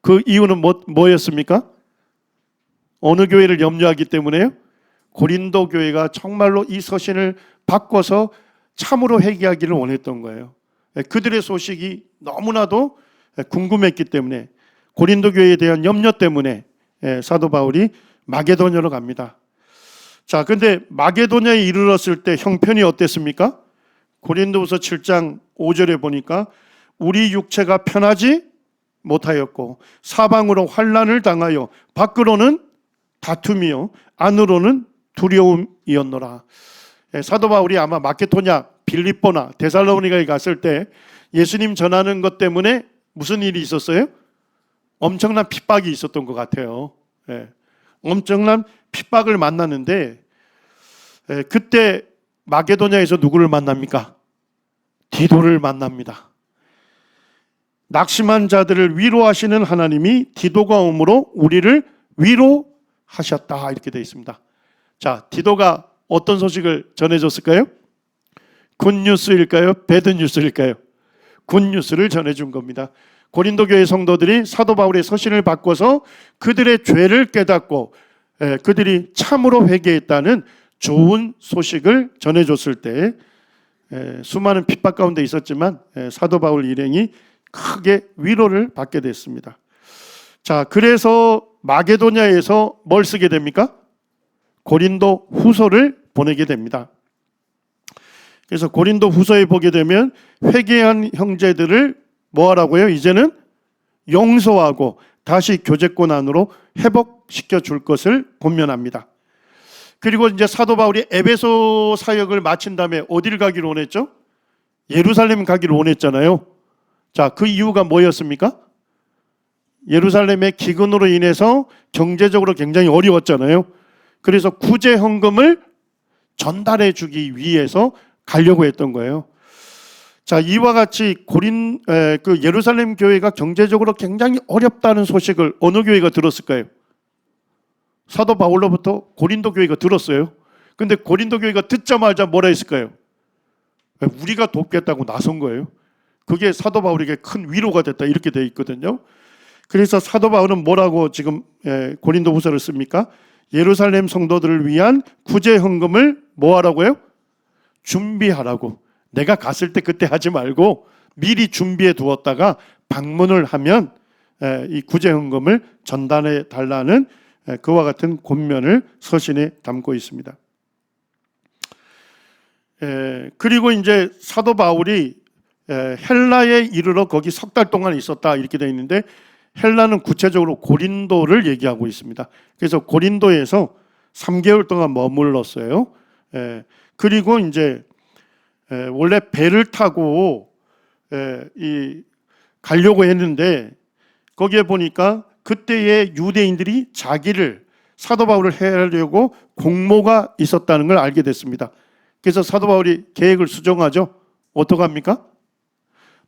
A: 그 이유는 뭐였습니까? 어느 교회를 염려하기 때문에요? 고린도 교회가 정말로 이 서신을 바꿔서 참으로 회개하기를 원했던 거예요. 그들의 소식이 너무나도 궁금했기 때문에 고린도 교회에 대한 염려 때문에 사도 바울이 마게도냐로 갑니다. 자, 근데 마게도냐에 이르렀을 때 형편이 어땠습니까? 고린도후서 7장 5절에 보니까 우리 육체가 편하지 못하였고 사방으로 환난을 당하여 밖으로는 다툼이요 안으로는 두려움이었노라. 사도 바울이 아마 마케도냐, 빌립보나 데살로니가에 갔을 때 예수님 전하는 것 때문에 무슨 일이 있었어요? 엄청난 핍박이 있었던 것 같아요. 엄청난 핍박을 만났는데 그때 마게도냐에서 누구를 만납니까? 디도를 만납니다. 낙심한 자들을 위로하시는 하나님이 디도가 오므로 우리를 위로하셨다 이렇게 되어 있습니다. 자, 디도가 어떤 소식을 전해줬을까요? 굿뉴스일까요? 배드뉴스일까요? 굿뉴스를 전해준 겁니다. 고린도 교회 성도들이 사도 바울의 서신을 바꿔서 그들의 죄를 깨닫고 그들이 참으로 회개했다는 좋은 소식을 전해줬을 때 수많은 핍박 가운데 있었지만 사도 바울 일행이 크게 위로를 받게 됐습니다. 자, 그래서 마게도냐에서 뭘 쓰게 됩니까? 고린도 후서를 보내게 됩니다. 그래서 고린도 후서에 보게 되면 회개한 형제들을 뭐 하라고요? 이제는 용서하고 다시 교제권 안으로 회복시켜 줄 것을 권면합니다. 그리고 이제 사도 바울이 에베소 사역을 마친 다음에 어디를 가기를 원했죠? 예루살렘 가기를 원했잖아요. 자, 그 이유가 뭐였습니까? 예루살렘의 기근으로 인해서 경제적으로 굉장히 어려웠잖아요. 그래서 구제 헌금을 전달해 주기 위해서 가려고 했던 거예요. 자, 이와 같이 그 예루살렘 교회가 경제적으로 굉장히 어렵다는 소식을 어느 교회가 들었을까요? 사도 바울로부터 고린도 교회가 들었어요. 근데 고린도 교회가 듣자마자 뭐라 했을까요? 우리가 돕겠다고 나선 거예요. 그게 사도 바울에게 큰 위로가 됐다 이렇게 되어 있거든요. 그래서 사도 바울은 뭐라고 지금 고린도 후서를 씁니까? 예루살렘 성도들을 위한 구제 헌금을 뭐 하라고요? 준비하라고. 내가 갔을 때 그때 하지 말고 미리 준비해 두었다가 방문을 하면 이 구제 헌금을 전달해 달라는 그와 같은 권면을 서신에 담고 있습니다. 그리고 이제 사도 바울이 헬라에 이르러 거기 석 달 동안 있었다 이렇게 되어 있는데 헬라는 구체적으로 고린도를 얘기하고 있습니다. 그래서 고린도에서 3개월 동안 머물렀어요. 그리고 이제 원래 배를 타고 가려고 했는데 거기에 보니까 그때의 유대인들이 자기를 사도 바울을 해하려고 공모가 있었다는 걸 알게 됐습니다. 그래서 사도 바울이 계획을 수정하죠. 어떻게 합니까?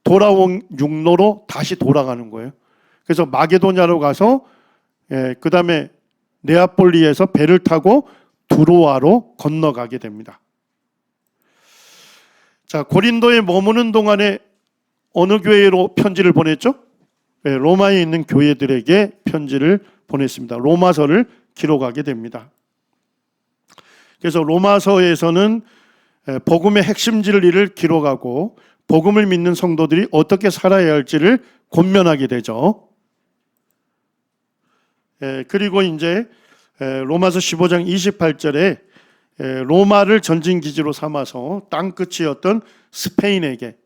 A: 돌아온 육로로 다시 돌아가는 거예요. 그래서 마게도냐로 가서 그 다음에 네아폴리에서 배를 타고 드로아로 건너가게 됩니다. 자, 고린도에 머무는 동안에 어느 교회로 편지를 보냈죠? 로마에 있는 교회들에게 편지를 보냈습니다. 로마서를 기록하게 됩니다. 그래서 로마서에서는 복음의 핵심 진리를 기록하고 복음을 믿는 성도들이 어떻게 살아야 할지를 권면하게 되죠. 그리고 이제 로마서 15장 28절에 로마를 전진 기지로 삼아서 땅끝이었던 스페인에게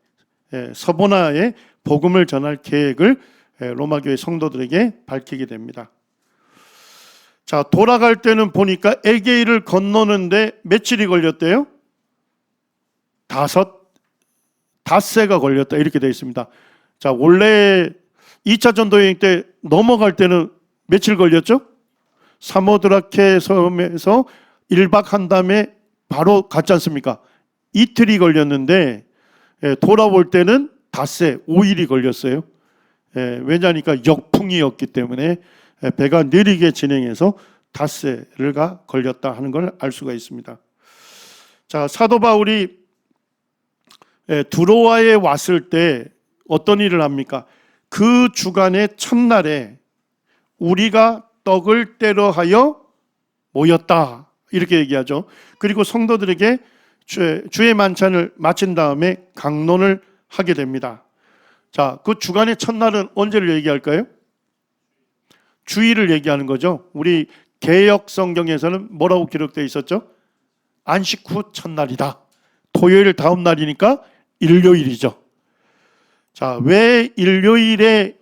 A: 서보나의 복음을 전할 계획을 로마 교회 성도들에게 밝히게 됩니다. 자, 돌아갈 때는 보니까 에게이를 건너는데 며칠이 걸렸대요? 닷새가 걸렸다 이렇게 되어 있습니다. 자, 원래 2차 전도 여행 때 넘어갈 때는 며칠 걸렸죠? 사모드라케 섬에서 1박 한 다음에 바로 갔지 않습니까? 이틀이 걸렸는데 돌아올 때는 닷새 5일이 걸렸어요. 왜냐하니까 역풍이었기 때문에 배가 느리게 진행해서 닷새가 걸렸다 하는 걸 알 수가 있습니다. 자, 사도 바울이 두로아에 왔을 때 어떤 일을 합니까? 그 주간의 첫날에 우리가 떡을 떼러 하여 모였다 이렇게 얘기하죠. 그리고 성도들에게 주의 만찬을 마친 다음에 강론을 하게 됩니다. 자, 그 주간의 첫날은 언제를 얘기할까요? 주일을 얘기하는 거죠. 우리 개역 성경에서는 뭐라고 기록되어 있었죠? 안식 후 첫날이다. 토요일 다음 날이니까 일요일이죠. 자, 왜 일요일에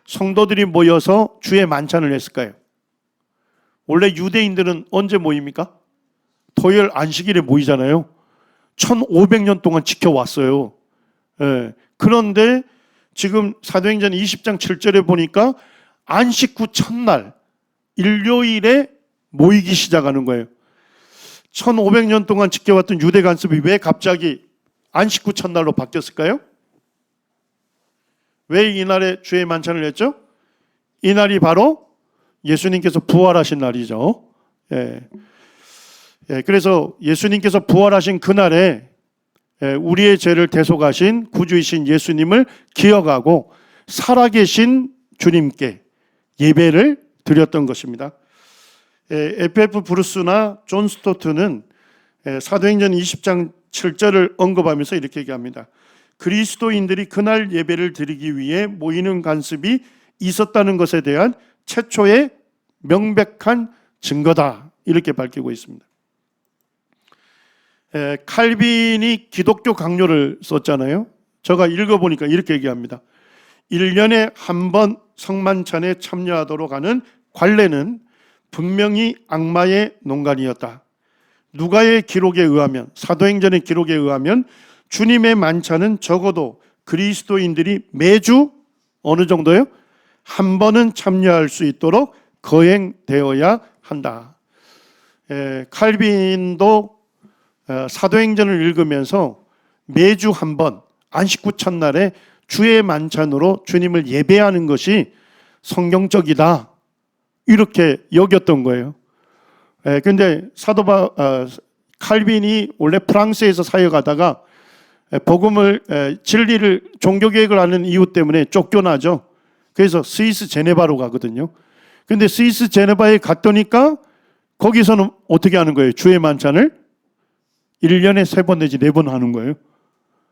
A: 성도들이 모여서 주의 만찬을 했을까요? 원래 유대인들은 언제 모입니까? 토요일 안식일에 모이잖아요. 1500년 동안 지켜왔어요. 그런데 지금 사도행전 20장 7절에 보니까 안식 후 첫날 일요일에 모이기 시작하는 거예요. 1500년 동안 지켜왔던 유대 관습이 왜 갑자기 안식 후 첫날로 바뀌었을까요? 왜 이날에 주의 만찬을 했죠? 이날이 바로 예수님께서 부활하신 날이죠. 그래서 예수님께서 부활하신 그날에 우리의 죄를 대속하신 구주이신 예수님을 기억하고 살아계신 주님께 예배를 드렸던 것입니다. F.F. 브루스나 존 스토트는 사도행전 20장 7절을 언급하면서 이렇게 얘기합니다. 그리스도인들이 그날 예배를 드리기 위해 모이는 관습이 있었다는 것에 대한 최초의 명백한 증거다 이렇게 밝히고 있습니다. 칼빈이 기독교 강요를 썼잖아요. 제가 읽어보니까 이렇게 얘기합니다. 1년에 한 번 성만찬에 참여하도록 하는 관례는 분명히 악마의 농간이었다. 누가의 기록에 의하면, 사도행전의 기록에 의하면 주님의 만찬은 적어도 그리스도인들이 매주 어느 정도요? 한 번은 참여할 수 있도록 거행되어야 한다. 칼빈도 사도행전을 읽으면서 매주 한 번 안식 후 첫날에 주의 만찬으로 주님을 예배하는 것이 성경적이다 이렇게 여겼던 거예요. 그런데 칼빈이 원래 프랑스에서 사역하다가 복음을 진리를 종교개혁을 하는 이유 때문에 쫓겨나죠. 그래서 스위스 제네바로 가거든요. 그런데 스위스 제네바에 갔더니까 거기서는 어떻게 하는 거예요? 주의 만찬을 1년에 3번 내지 4번 하는 거예요.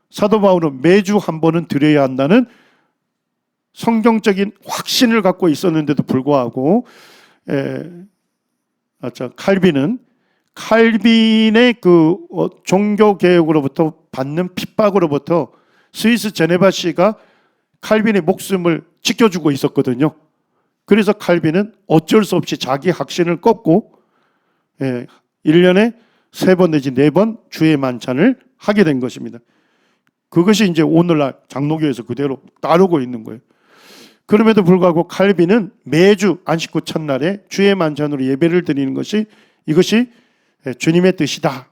A: 사도 바울은 매주 한 번은 드려야 한다는 성경적인 확신을 갖고 있었는데도 불구하고 칼빈의 그 종교 개혁으로부터 받는 핍박으로부터 스위스 제네바시가 칼빈의 목숨을 지켜주고 있었거든요. 그래서 칼빈은 어쩔 수 없이 자기 확신을 꺾고 1년에 3번 내지 4번 주의 만찬을 하게 된 것입니다. 그것이 이제 오늘날 장로교에서 그대로 따르고 있는 거예요. 그럼에도 불구하고 칼빈은 매주 안식 후 첫날에 주의 만찬으로 예배를 드리는 것이 이것이 주님의 뜻이다.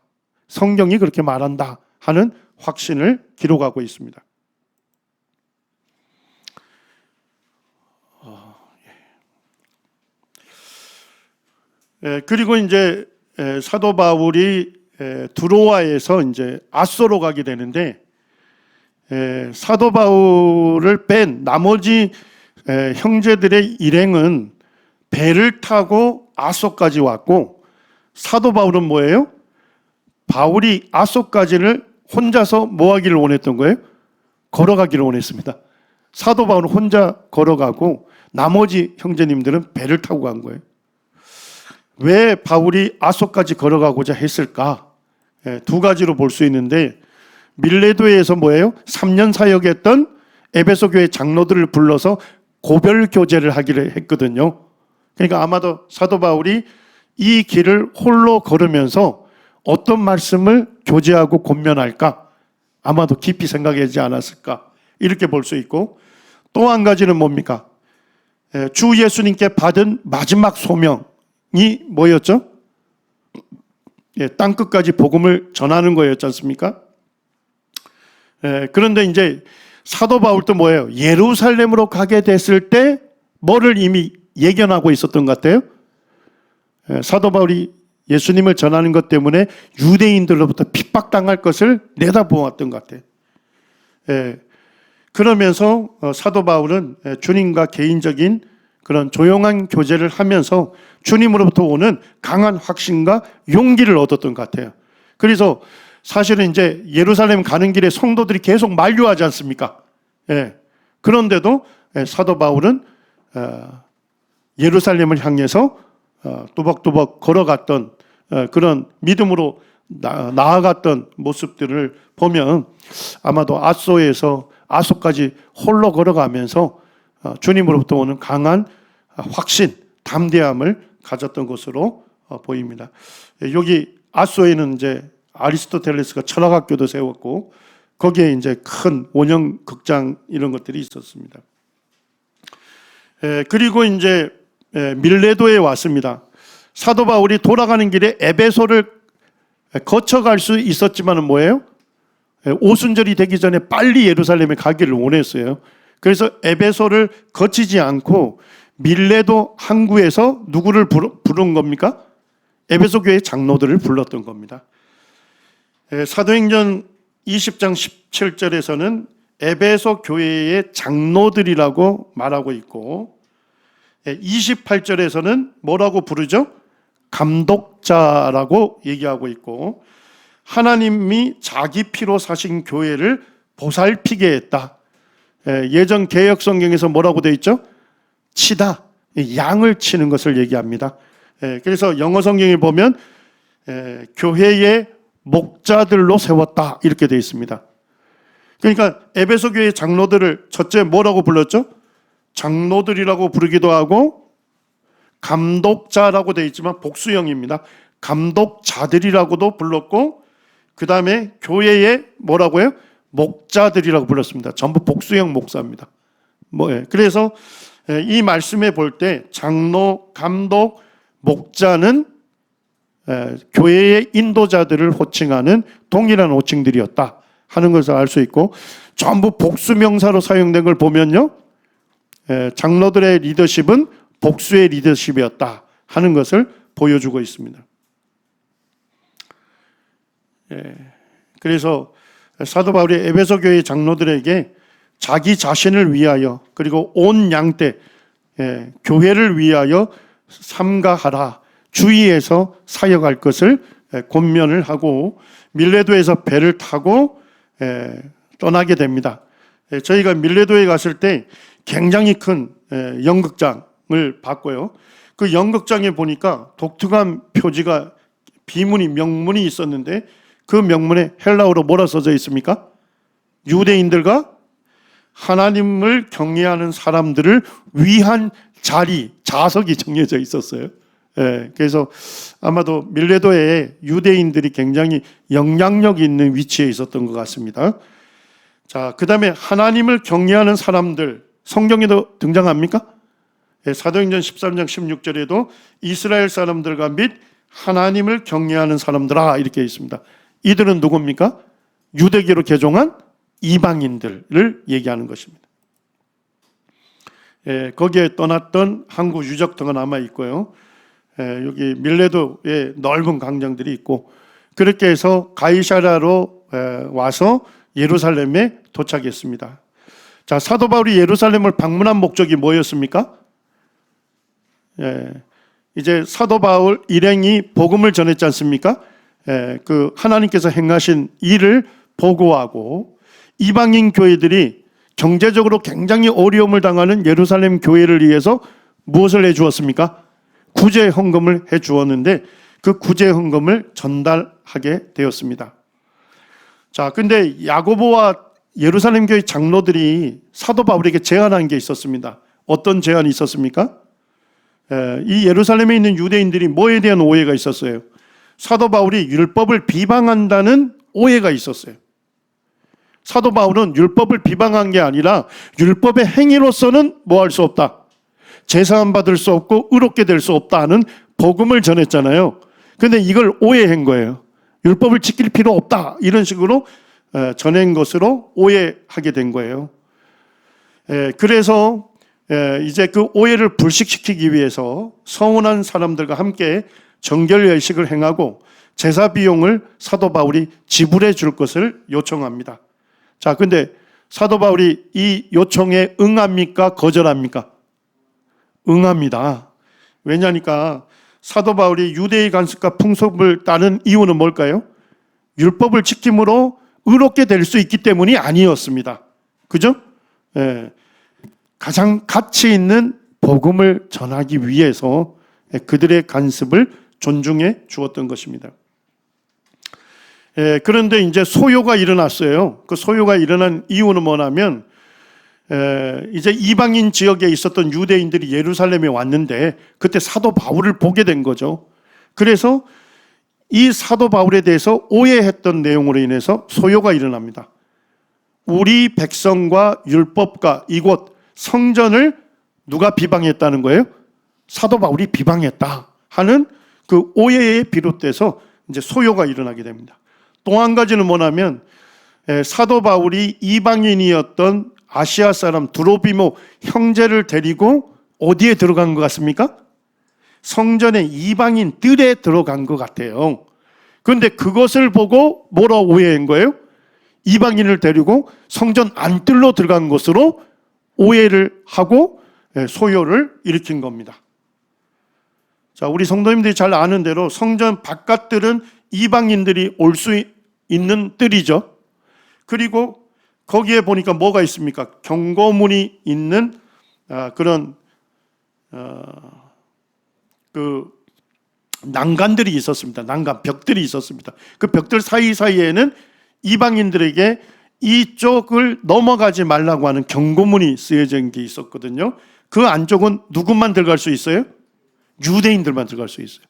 A: 성경이 그렇게 말한다 하는 확신을 기록하고 있습니다. 그리고 이제 사도 바울이 두로아에서 이제 아소로 가게 되는데 사도 바울을 뺀 나머지 형제들의 일행은 배를 타고 아소까지 왔고 사도 바울은 뭐예요? 바울이 아소까지를 혼자서 뭐 하기를 원했던 거예요? 걸어가기를 원했습니다. 사도 바울은 혼자 걸어가고 나머지 형제님들은 배를 타고 간 거예요. 왜 바울이 아소까지 걸어가고자 했을까? 두 가지로 볼 수 있는데, 밀레도에서 뭐예요? 3년 사역했던 에베소 교회 장로들을 불러서 고별 교제를 하기로 했거든요. 그러니까 아마도 사도 바울이 이 길을 홀로 걸으면서 어떤 말씀을 교제하고 권면할까? 아마도 깊이 생각하지 않았을까? 이렇게 볼 수 있고, 또 한 가지는 뭡니까? 주 예수님께 받은 마지막 소명이 뭐였죠? 땅끝까지 복음을 전하는 거였지 않습니까? 그런데 이제 사도 바울도 뭐예요? 예루살렘으로 가게 됐을 때 뭐를 이미 예견하고 있었던 것 같아요? 사도 바울이 예수님을 전하는 것 때문에 유대인들로부터 핍박당할 것을 내다보았던 것 같아요. 그러면서 사도 바울은 주님과 개인적인 그런 조용한 교제를 하면서 주님으로부터 오는 강한 확신과 용기를 얻었던 것 같아요. 그래서 사실은 이제 예루살렘 가는 길에 성도들이 계속 만류하지 않습니까? 그런데도 사도 바울은 예루살렘을 향해서 또박또박 걸어갔던 그런 믿음으로 나아갔던 모습들을 보면 아마도 아소까지 홀로 걸어가면서 주님으로부터 오는 강한 확신, 담대함을 가졌던 것으로 보입니다. 여기 아소에는 이제 아리스토텔레스가 철학학교도 세웠고 거기에 이제 큰 원형 극장 이런 것들이 있었습니다. 그리고 이제 밀레도에 왔습니다. 사도 바울이 돌아가는 길에 에베소를 거쳐갈 수 있었지만은 뭐예요? 오순절이 되기 전에 빨리 예루살렘에 가기를 원했어요. 그래서 에베소를 거치지 않고 밀레도 항구에서 누구를 부른 겁니까? 에베소 교회 장로들을 불렀던 겁니다. 사도행전 20장 17절에서는 에베소 교회의 장로들이라고 말하고 있고 28절에서는 뭐라고 부르죠? 감독자라고 얘기하고 있고 하나님이 자기 피로 사신 교회를 보살피게 했다. 예전 개역 성경에서 뭐라고 되어 있죠? 치다, 양을 치는 것을 얘기합니다. 그래서 영어 성경에 보면 교회의 목자들로 세웠다 이렇게 되어 있습니다. 그러니까 에베소 교회 장로들을 첫째 뭐라고 불렀죠? 장로들이라고 부르기도 하고 감독자라고 되어 있지만 복수형입니다. 감독자들이라고도 불렀고 그 다음에 교회의 뭐라고요? 목자들이라고 불렀습니다. 전부 복수형 목사입니다. 그래서 이 말씀에 볼 때 장로, 감독, 목자는 교회의 인도자들을 호칭하는 동일한 호칭들이었다 하는 것을 알 수 있고 전부 복수명사로 사용된 걸 보면요. 장로들의 리더십은 복수의 리더십이었다 하는 것을 보여주고 있습니다. 그래서 사도 바울이 에베소 교회 장로들에게 자기 자신을 위하여 그리고 온 양떼 교회를 위하여 삼가하라 주의해서 사역할 것을 권면을 하고 밀레도에서 배를 타고 떠나게 됩니다. 저희가 밀레도에 갔을 때 굉장히 큰 연극장을 봤고요. 그 연극장에 보니까 독특한 표지가 비문이 명문이 있었는데 그 명문에 헬라어로 뭐라 써져 있습니까? 유대인들과 하나님을 경외하는 사람들을 위한 좌석이 정해져 있었어요. 그래서 아마도 밀레도에 유대인들이 굉장히 영향력 있는 위치에 있었던 것 같습니다. 자, 그 다음에 하나님을 경외하는 사람들 성경에도 등장합니까? 사도행전 13장 16절에도 이스라엘 사람들과 및 하나님을 경외하는 사람들아 이렇게 있습니다. 이들은 누굽니까? 유대교로 개종한 이방인들을 얘기하는 것입니다. 거기에 떠났던 항구 유적터가 남아 있고요. 여기 밀레도에 넓은 광장들이 있고 그렇게 해서 가이사랴로 와서 예루살렘에 도착했습니다. 자, 사도 바울이 예루살렘을 방문한 목적이 뭐였습니까? 이제 사도 바울 일행이 복음을 전했지 않습니까? 그 하나님께서 행하신 일을 보고하고 이방인 교회들이 경제적으로 굉장히 어려움을 당하는 예루살렘 교회를 위해서 무엇을 해주었습니까? 구제 헌금을 해 주었는데 그 구제 헌금을 전달하게 되었습니다. 자, 근데 야고보와 예루살렘 교회 장로들이 사도 바울에게 제안한 게 있었습니다. 어떤 제안이 있었습니까? 이 예루살렘에 있는 유대인들이 뭐에 대한 오해가 있었어요? 사도 바울이 율법을 비방한다는 오해가 있었어요. 사도 바울은 율법을 비방한 게 아니라 율법의 행위로서는 뭐 할 수 없다. 제사함 받을 수 없고 의롭게 될 수 없다 하는 복음을 전했잖아요. 근데 이걸 오해한 거예요. 율법을 지킬 필요 없다. 이런 식으로 전한 것으로 오해하게 된 거예요. 그래서 이제 그 오해를 불식시키기 위해서 서운한 사람들과 함께 정결 예식을 행하고 제사 비용을 사도 바울이 지불해 줄 것을 요청합니다. 자, 근데 사도 바울이 이 요청에 응합니까? 거절합니까? 응합니다. 왜냐니까 사도 바울이 유대의 관습과 풍습을 따른 이유는 뭘까요? 율법을 지킴으로 의롭게 될 수 있기 때문이 아니었습니다. 그죠? 가장 가치 있는 복음을 전하기 위해서 그들의 관습을 존중해 주었던 것입니다. 그런데 이제 소요가 일어났어요. 그 소요가 일어난 이유는 뭐냐면 이제 이방인 지역에 있었던 유대인들이 예루살렘에 왔는데 그때 사도 바울을 보게 된 거죠. 그래서 이 사도 바울에 대해서 오해했던 내용으로 인해서 소요가 일어납니다. 우리 백성과 율법과 이곳 성전을 누가 비방했다는 거예요? 사도 바울이 비방했다 하는 그 오해에 비롯돼서 이제 소요가 일어나게 됩니다. 또 한 가지는 뭐냐면 사도 바울이 이방인이었던 아시아 사람 드로비모 형제를 데리고 어디에 들어간 것 같습니까? 성전에 이방인 뜰에 들어간 것 같아요. 그런데 그것을 보고 뭐라 오해한 거예요? 이방인을 데리고 성전 안뜰로 들어간 것으로 오해를 하고 소요를 일으킨 겁니다. 자, 우리 성도님들이 잘 아는 대로 성전 바깥들은 이방인들이 올 수 있는 뜰이죠. 그리고 거기에 보니까 뭐가 있습니까? 경고문이 있는 그런 그 난간들이 있었습니다. 난간, 벽들이 있었습니다. 그 벽들 사이사이에는 이방인들에게 이쪽을 넘어가지 말라고 하는 경고문이 쓰여져 있는 게 있었거든요. 그 안쪽은 누구만 들어갈 수 있어요? 유대인들만 들어갈 수 있어요.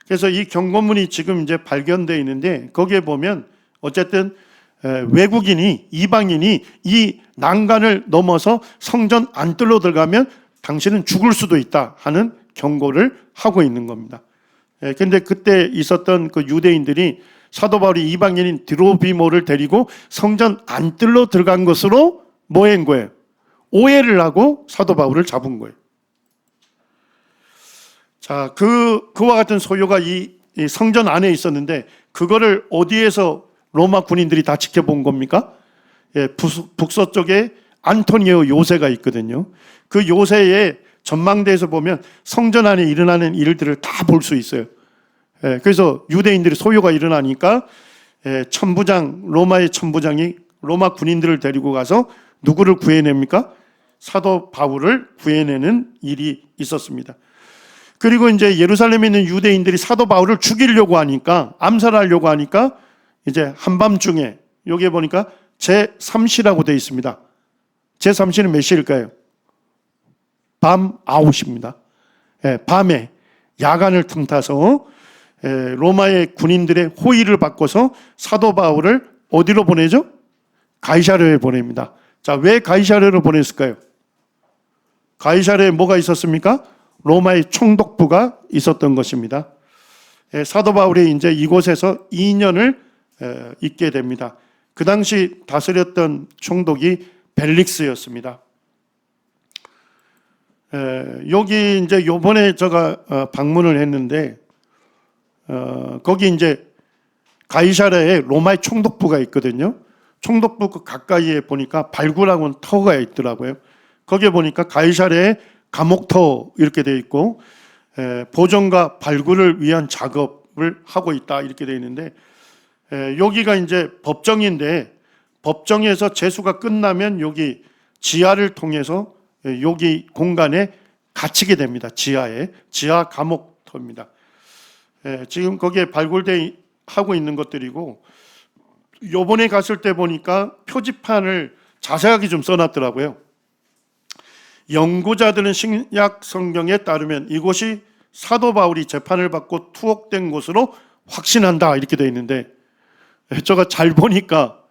A: 그래서 이 경고문이 지금 이제 발견되어 있는데 거기에 보면 어쨌든 외국인이 이방인이 이 난간을 넘어서 성전 안뜰로 들어가면 당신은 죽을 수도 있다 하는 경고를 하고 있는 겁니다. 그런데 그때 있었던 그 유대인들이 사도 바울이 이방인인 드로비모를 데리고 성전 안뜰로 들어간 것으로 뭐한 거예요? 오해를 하고 사도 바울을 잡은 거예요. 자, 그와 같은 소요가 이 성전 안에 있었는데 그거를 어디에서 로마 군인들이 다 지켜본 겁니까? 북서쪽에 안토니오 요새가 있거든요. 그 요새의 전망대에서 보면 성전 안에 일어나는 일들을 다 볼 수 있어요. 그래서 유대인들이 소요가 일어나니까 천부장, 로마의 천부장이 로마 군인들을 데리고 가서 누구를 구해냅니까? 사도 바울을 구해내는 일이 있었습니다. 그리고 이제 예루살렘에 있는 유대인들이 사도 바울을 죽이려고 하니까, 암살하려고 하니까 이제 한밤중에 여기에 보니까 제3시라고 되어 있습니다. 제3시는 몇 시일까요? 밤 9시입니다. 밤에 야간을 틈타서 로마의 군인들의 호의를 받고서 사도 바울을 어디로 보내죠? 가이사랴에 보냅니다. 자, 왜 가이사랴로 보냈을까요? 가이사랴에 뭐가 있었습니까? 로마의 총독부가 있었던 것입니다. 사도 바울이 이제 이곳에서 2년을 있게 됩니다. 그 당시 다스렸던 총독이 벨릭스였습니다. 여기 이제 요번에 제가 방문을 했는데 거기 이제 가이사랴에 로마의 총독부가 있거든요. 총독부 그 가까이에 보니까 발굴하고 온 터가 있더라고요. 거기에 보니까 가이사랴에 감옥터 이렇게 되어 있고 보존과 발굴을 위한 작업을 하고 있다 이렇게 되어 있는데 여기가 이제 법정인데 법정에서 재수가 끝나면 여기 지하를 통해서 여기 공간에 갇히게 됩니다. 지하 감옥터입니다. 지금 거기에 발굴돼 하고 있는 것들이고, 요번에 갔을 때 보니까 표지판을 자세하게 좀 써놨더라고요. 연구자들은 신약 성경에 따르면 이곳이 사도 바울이 재판을 받고 투옥된 곳으로 확신한다, 이렇게 되어 있는데, 제가 잘 보니까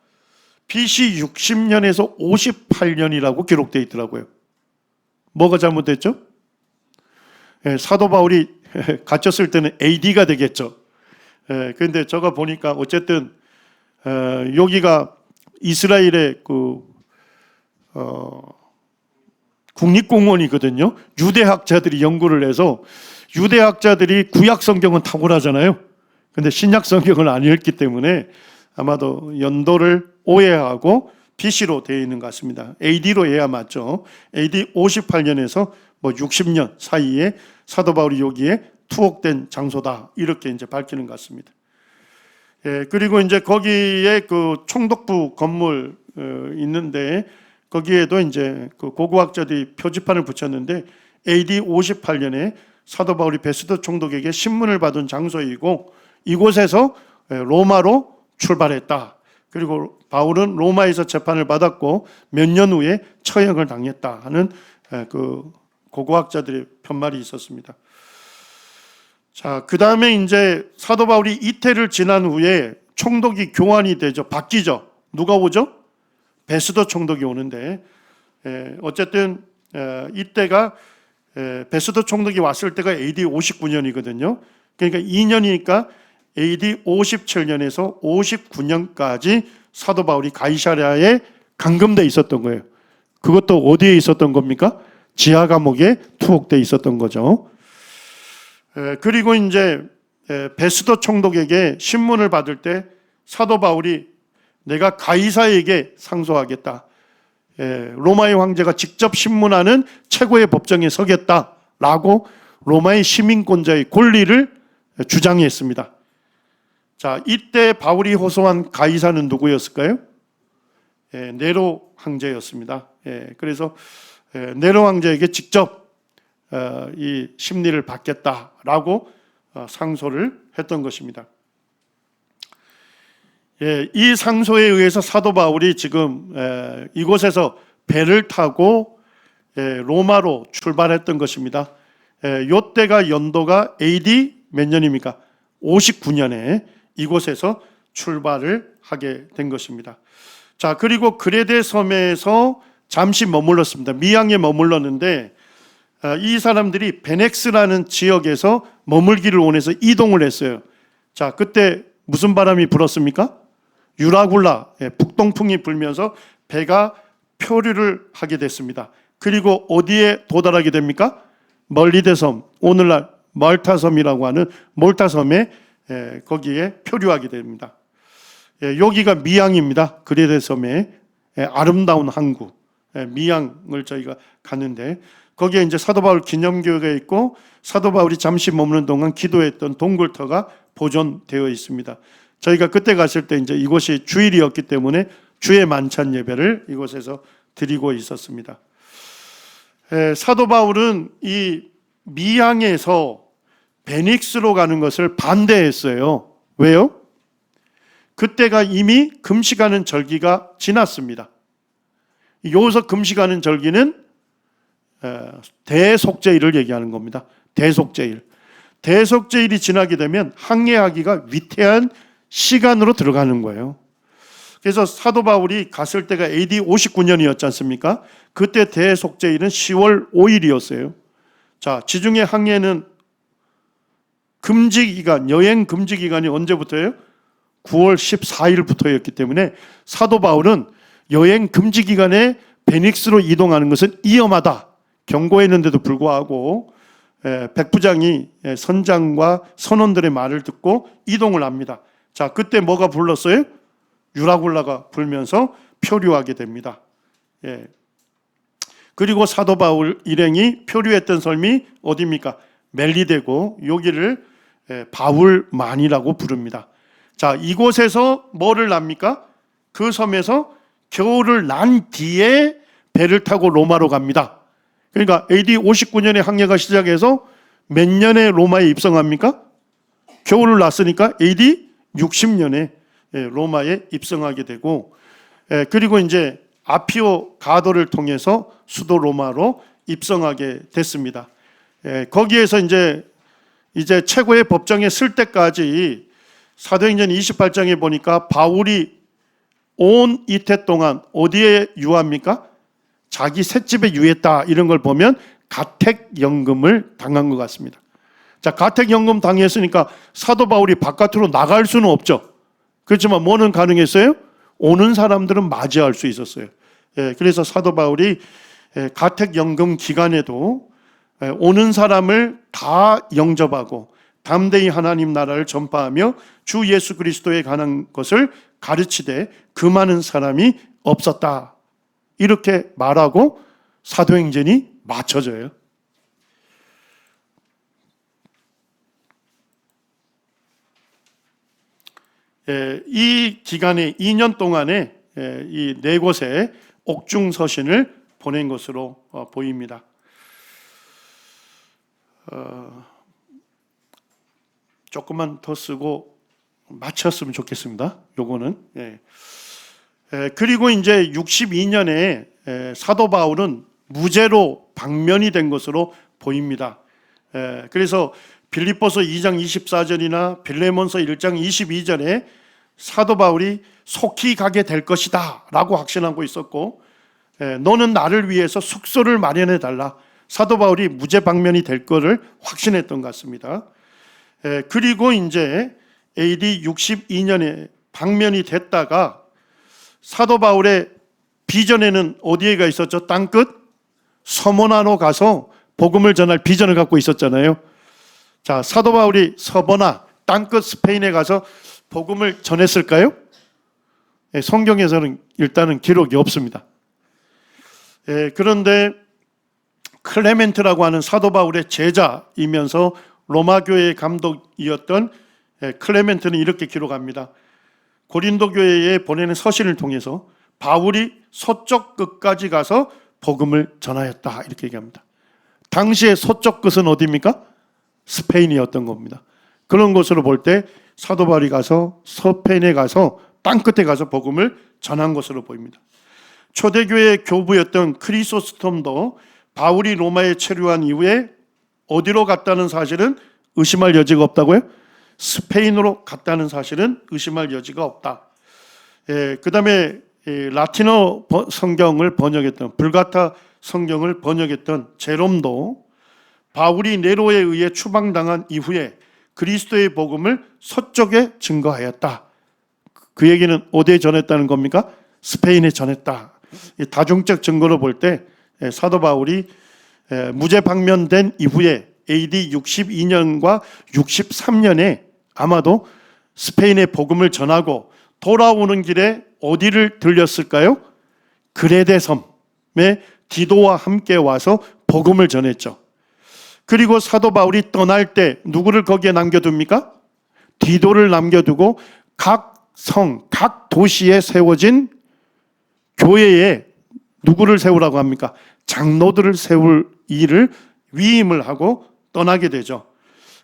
A: BC 60년에서 58년이라고 기록되어 있더라고요. 뭐가 잘못됐죠? 사도 바울이 갇혔을 때는 AD가 되겠죠. 그런데 제가 보니까 어쨌든 여기가 이스라엘의 국립공원이거든요. 유대학자들이 연구를 해서, 유대학자들이 구약 성경은 탁월하잖아요. 근데 신약 성경을 안 읽기 때문에 아마도 연도를 오해하고 BC로 되어 있는 것 같습니다. AD로 해야 맞죠. AD 58년에서 60년 사이에 사도 바울이 여기에 투옥된 장소다, 이렇게 이제 밝히는 것 같습니다. 그리고 이제 거기에 그 총독부 건물 있는데, 거기에도 이제 그 고고학자들이 표지판을 붙였는데, AD 58년에 사도 바울이 베스도 총독에게 신문을 받은 장소이고, 이곳에서 로마로 출발했다. 그리고 바울은 로마에서 재판을 받았고 몇 년 후에 처형을 당했다 하는 그 고고학자들의 편말이 있었습니다. 자, 그 다음에 이제 사도 바울이 이태를 지난 후에 총독이 교환이 되죠. 바뀌죠. 누가 오죠? 베스도 총독이 오는데, 어쨌든 이때가 베스도 총독이 왔을 때가 AD 59년이거든요. 그러니까 2년이니까 AD 57년에서 59년까지 사도 바울이 가이사랴에 감금돼 있었던 거예요. 그것도 어디에 있었던 겁니까? 지하 감옥에 투옥돼 있었던 거죠. 그리고 이제 베스도 총독에게 신문을 받을 때 사도 바울이 내가 가이사에게 상소하겠다, 로마의 황제가 직접 신문하는 최고의 법정에 서겠다라고 로마의 시민권자의 권리를 주장했습니다. 자, 이때 바울이 호소한 가이사는 누구였을까요? 네로 황제였습니다. 그래서 네로 황제에게 직접 이 심리를 받겠다라고 상소를 했던 것입니다. 이 상소에 의해서 사도 바울이 지금 이곳에서 배를 타고 로마로 출발했던 것입니다. 요때가 연도가 AD 몇 년입니까? 59년에 이곳에서 출발을 하게 된 것입니다. 자, 그리고 그레데 섬에서 잠시 머물렀습니다. 미양에 머물렀는데, 이 사람들이 베넥스라는 지역에서 머물기를 원해서 이동을 했어요. 자, 그때 무슨 바람이 불었습니까? 유라굴라, 북동풍이 불면서 배가 표류를 하게 됐습니다. 그리고 어디에 도달하게 됩니까? 멀리데섬, 오늘날 말타섬이라고 하는 몰타섬에 거기에 표류하게 됩니다. 여기가 미양입니다. 그레데섬의 아름다운 항구 미양을 저희가 갔는데, 거기에 이제 사도 바울 기념교회가 있고 사도 바울이 잠시 머무는 동안 기도했던 동굴터가 보존되어 있습니다. 저희가 그때 갔을 때 이제 이곳이 주일이었기 때문에 주의 만찬 예배를 이곳에서 드리고 있었습니다. 사도 바울은 이 미양에서 베닉스로 가는 것을 반대했어요. 왜요? 그때가 이미 금식하는 절기가 지났습니다. 여기서 금식하는 절기는 대속죄일을 얘기하는 겁니다. 대속죄일. 대속죄일이 지나게 되면 항해하기가 위태한 시간으로 들어가는 거예요. 그래서 사도 바울이 갔을 때가 AD 59년이었지 않습니까? 그때 대속죄일은 10월 5일이었어요. 자, 지중해 항해는 금지기간, 여행 금지기간이 언제부터예요? 9월 14일부터였기 때문에 사도 바울은 여행 금지기간에 베닉스로 이동하는 것은 위험하다 경고했는데도 불구하고 백부장이 선장과 선원들의 말을 듣고 이동을 합니다. 자, 그때 뭐가 불렀어요? 유라굴라가 불면서 표류하게 됩니다. 그리고 사도 바울 일행이 표류했던 섬이 어디입니까? 멜리데고, 여기를 바울만이라고 부릅니다. 자, 이곳에서 뭐를 납니까? 그 섬에서 겨울을 난 뒤에 배를 타고 로마로 갑니다. 그러니까 AD 59년에 항해가 시작해서 몇 년에 로마에 입성합니까? 겨울을 났으니까 AD 60년에 로마에 입성하게 되고, 그리고 이제 아피오 가도를 통해서 수도 로마로 입성하게 됐습니다. 거기에서 이제 최고의 법정에 쓸 때까지 사도행전 28장에 보니까 바울이 온 이태 동안 어디에 유합니까? 자기 셋집에 유했다, 이런 걸 보면 가택연금을 당한 것 같습니다. 자, 가택연금 당했으니까 사도 바울이 바깥으로 나갈 수는 없죠. 그렇지만 뭐는 가능했어요? 오는 사람들은 맞이할 수 있었어요. 그래서 사도 바울이 가택연금 기간에도 오는 사람을 다 영접하고 담대히 하나님 나라를 전파하며 주 예수 그리스도에 관한 것을 가르치되 그 많은 사람이 없었다, 이렇게 말하고 사도행전이 맞춰져요. 이 기간에 2년 동안에 이 네 곳에 옥중서신을 보낸 것으로 보입니다. 조금만 더 쓰고 마쳤으면 좋겠습니다. 요거는. 그리고 이제 62년에 사도 바울은 무죄로 방면이 된 것으로 보입니다. 그래서 빌립보서 2장 24절이나 빌레몬서 1장 22절에 사도 바울이 속히 가게 될 것이다 라고 확신하고 있었고, 너는 나를 위해서 숙소를 마련해 달라, 사도 바울이 무죄 방면이 될 것을 확신했던 것 같습니다. 그리고 이제 AD 62년에 방면이 됐다가 사도 바울의 비전에는 어디에가 있었죠? 땅끝 서모나로 가서 복음을 전할 비전을 갖고 있었잖아요. 자, 사도 바울이 서머나 땅끝 스페인에 가서 복음을 전했을까요? 성경에서는 일단은 기록이 없습니다. 그런데 클레멘트라고 하는 사도 바울의 제자이면서 로마 교회의 감독이었던 클레멘트는 이렇게 기록합니다. 고린도 교회에 보내는 서신을 통해서 바울이 서쪽 끝까지 가서 복음을 전하였다, 이렇게 얘기합니다. 당시에 서쪽 끝은 어디입니까? 스페인이었던 겁니다. 그런 것으로 볼 때 사도 바울이 가서 스페인에 가서 땅끝에 가서 복음을 전한 것으로 보입니다. 초대교회의 교부였던 크리소스톰도 바울이 로마에 체류한 이후에 어디로 갔다는 사실은 의심할 여지가 없다고요? 스페인으로 갔다는 사실은 의심할 여지가 없다. 그 다음에 라틴어 성경을 번역했던, 불가타 성경을 번역했던 제롬도 바울이 네로에 의해 추방당한 이후에 그리스도의 복음을 서쪽에 증거하였다. 그 얘기는 어디에 전했다는 겁니까? 스페인에 전했다. 다중적 증거로 볼 때 사도 바울이 무죄 방면된 이후에 AD 62년과 63년에 아마도 스페인의 복음을 전하고 돌아오는 길에 어디를 들렸을까요? 그레데 섬에 디도와 함께 와서 복음을 전했죠. 그리고 사도 바울이 떠날 때 누구를 거기에 남겨둡니까? 디도를 남겨두고 각 성, 각 도시에 세워진 교회에 누구를 세우라고 합니까? 장로들을 세울 일을 위임을 하고 떠나게 되죠.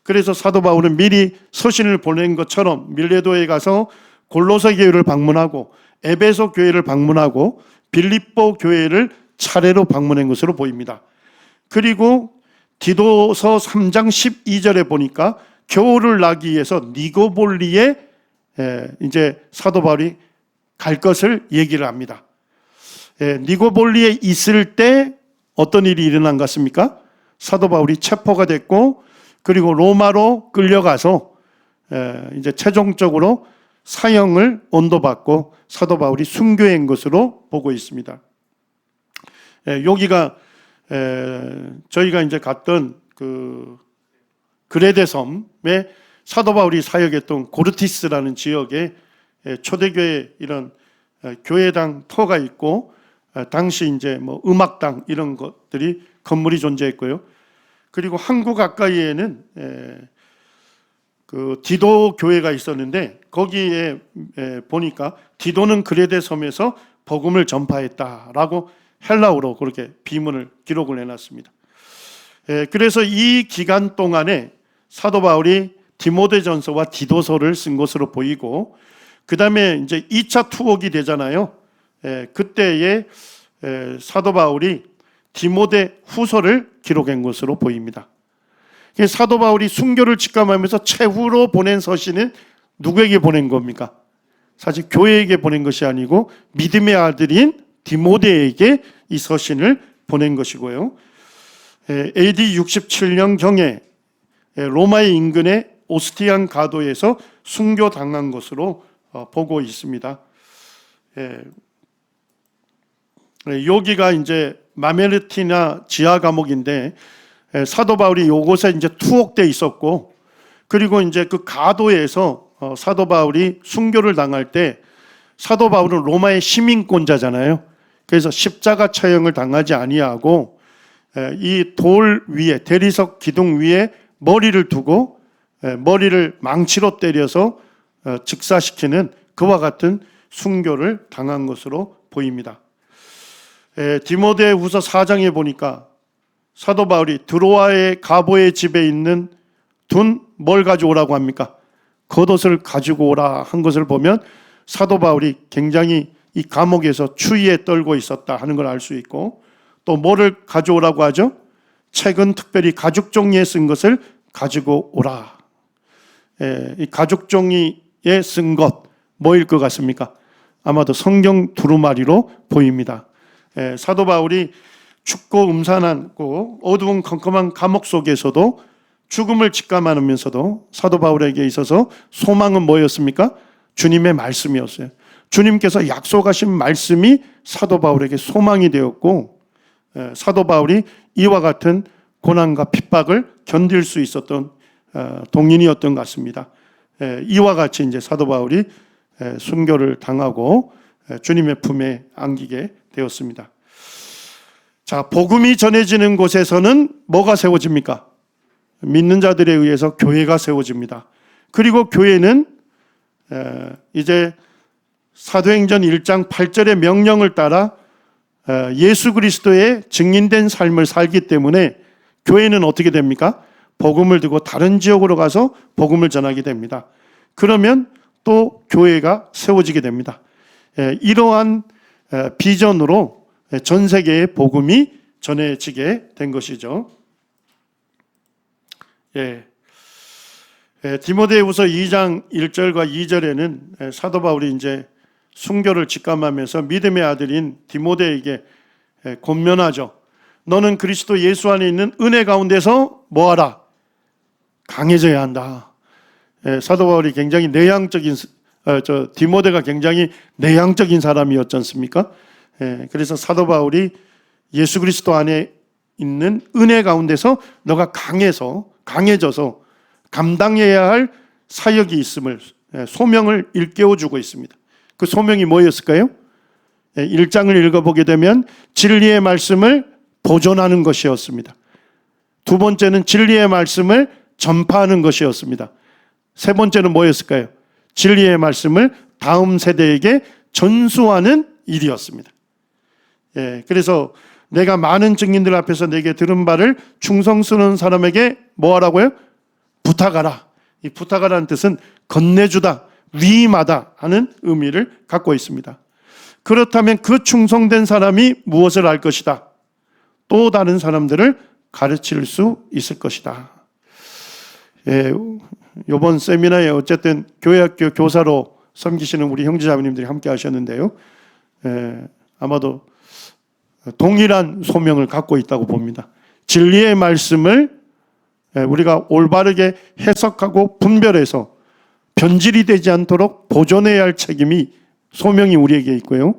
A: 그래서 사도 바울은 미리 서신을 보낸 것처럼 밀레도에 가서 골로새 교회를 방문하고 에베소 교회를 방문하고 빌립보 교회를 차례로 방문한 것으로 보입니다. 그리고 디도서 3장 12절에 보니까 겨울을 나기 위해서 니고볼리에 이제 사도 바울이 갈 것을 얘기를 합니다. 니고볼리에 있을 때 어떤 일이 일어난 것 같습니까? 사도 바울이 체포가 됐고, 그리고 로마로 끌려가서 이제 최종적으로 사형을 언도받고 사도 바울이 순교한 것으로 보고 있습니다. 여기가 저희가 이제 갔던 그 그레데 섬에 사도 바울이 사역했던 고르티스라는 지역에 초대교회 이런 교회당 터가 있고, 당시 이제 뭐 음악당 이런 것들이 건물이 존재했고요. 그리고 한국 가까이에는 그 디도 교회가 있었는데 거기에 보니까 디도는 그레데 섬에서 복음을 전파했다라고 헬라어로 그렇게 비문을 기록을 해놨습니다. 그래서 이 기간 동안에 사도 바울이 디모데전서와 디도서를 쓴 것으로 보이고, 그 다음에 이제 2차 투옥이 되잖아요. 그때에 사도 바울이 디모데 후서를 기록한 것으로 보입니다. 사도 바울이 순교를 직감하면서 최후로 보낸 서신은 누구에게 보낸 겁니까? 사실 교회에게 보낸 것이 아니고 믿음의 아들인 디모데에게 이 서신을 보낸 것이고요. AD 67년경에 로마의 인근의 오스티안 가도에서 순교당한 것으로 보고 있습니다. 여기가 이제 마메르티나 지하 감옥인데, 사도 바울이 요곳에 이제 투옥돼 있었고, 그리고 이제 그 가도에서 사도 바울이 순교를 당할 때, 사도 바울은 로마의 시민권자잖아요. 그래서 십자가 처형을 당하지 아니하고 이 돌 위에, 대리석 기둥 위에 머리를 두고 머리를 망치로 때려서 즉사시키는 그와 같은 순교를 당한 것으로 보입니다. 디모데후서 4장에 보니까 사도 바울이 드로아의 가보의 집에 있는 뭘 가져오라고 합니까? 겉옷을 가지고 오라 한 것을 보면 사도 바울이 굉장히 이 감옥에서 추위에 떨고 있었다 하는 걸 알 수 있고, 또 뭐를 가져오라고 하죠? 책은 특별히 가죽 종이에 쓴 것을 가지고 오라. 이 가죽 종이에 쓴 것 뭐일 것 같습니까? 아마도 성경 두루마리로 보입니다. 사도 바울이 춥고 음산하고 어두운 컴컴한 감옥 속에서도 죽음을 직감하면서도 사도 바울에게 있어서 소망은 뭐였습니까? 주님의 말씀이었어요. 주님께서 약속하신 말씀이 사도 바울에게 소망이 되었고, 사도 바울이 이와 같은 고난과 핍박을 견딜 수 있었던 동인이었던 것 같습니다. 이와 같이 이제 사도 바울이 순교를 당하고 주님의 품에 안기게 되었습니다. 자, 복음이 전해지는 곳에서는 뭐가 세워집니까? 믿는 자들에 의해서 교회가 세워집니다. 그리고 교회는 이제 사도행전 1장 8절의 명령을 따라 예수 그리스도의 증인된 삶을 살기 때문에 교회는 어떻게 됩니까? 복음을 들고 다른 지역으로 가서 복음을 전하게 됩니다. 그러면 또 교회가 세워지게 됩니다. 이러한 비전으로 전 세계에 복음이 전해지게 된 것이죠. 디모데후서 2장 1절과 2절에는 사도 바울이 이제 순교를 직감하면서 믿음의 아들인 디모데에게 권면하죠. 너는 그리스도 예수 안에 있는 은혜 가운데서 뭐하라? 강해져야 한다. 사도 바울이 굉장히 내향적인, 디모데가 굉장히 내향적인 사람이었지 않습니까? 그래서 사도 바울이 예수 그리스도 안에 있는 은혜 가운데서 너가 강해져서 감당해야 할 사역이 있음을, 소명을 일깨워주고 있습니다. 그 소명이 뭐였을까요? 1장을 읽어보게 되면 진리의 말씀을 보존하는 것이었습니다. 두 번째는 진리의 말씀을 전파하는 것이었습니다. 세 번째는 뭐였을까요? 진리의 말씀을 다음 세대에게 전수하는 일이었습니다. 그래서 내가 많은 증인들 앞에서 내게 들은 바를 충성스러운 사람에게 뭐 하라고요? 부탁하라. 이 부탁하라는 뜻은 건네주다, 위임하다 하는 의미를 갖고 있습니다. 그렇다면 그 충성된 사람이 무엇을 할 것이다? 또 다른 사람들을 가르칠 수 있을 것이다. 이번 세미나에 어쨌든 교회학교 교사로 섬기시는 우리 형제자매님들이 함께 하셨는데요. 아마도 동일한 소명을 갖고 있다고 봅니다. 진리의 말씀을 우리가 올바르게 해석하고 분별해서 변질이 되지 않도록 보존해야 할 책임이, 소명이 우리에게 있고요.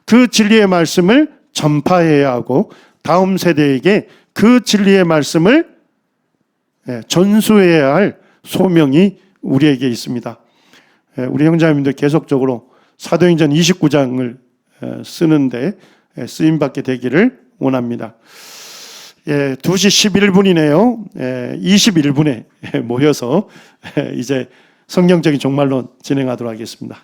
A: 그 진리의 말씀을 전파해야 하고 다음 세대에게 그 진리의 말씀을 전수해야 할 소명이 우리에게 있습니다. 우리 형제자매님들 계속적으로 사도행전 29장을 쓰는데 쓰임받게 되기를 원합니다. 2시 11분이네요. 21분에 모여서 이제 성경적인 종말론 진행하도록 하겠습니다.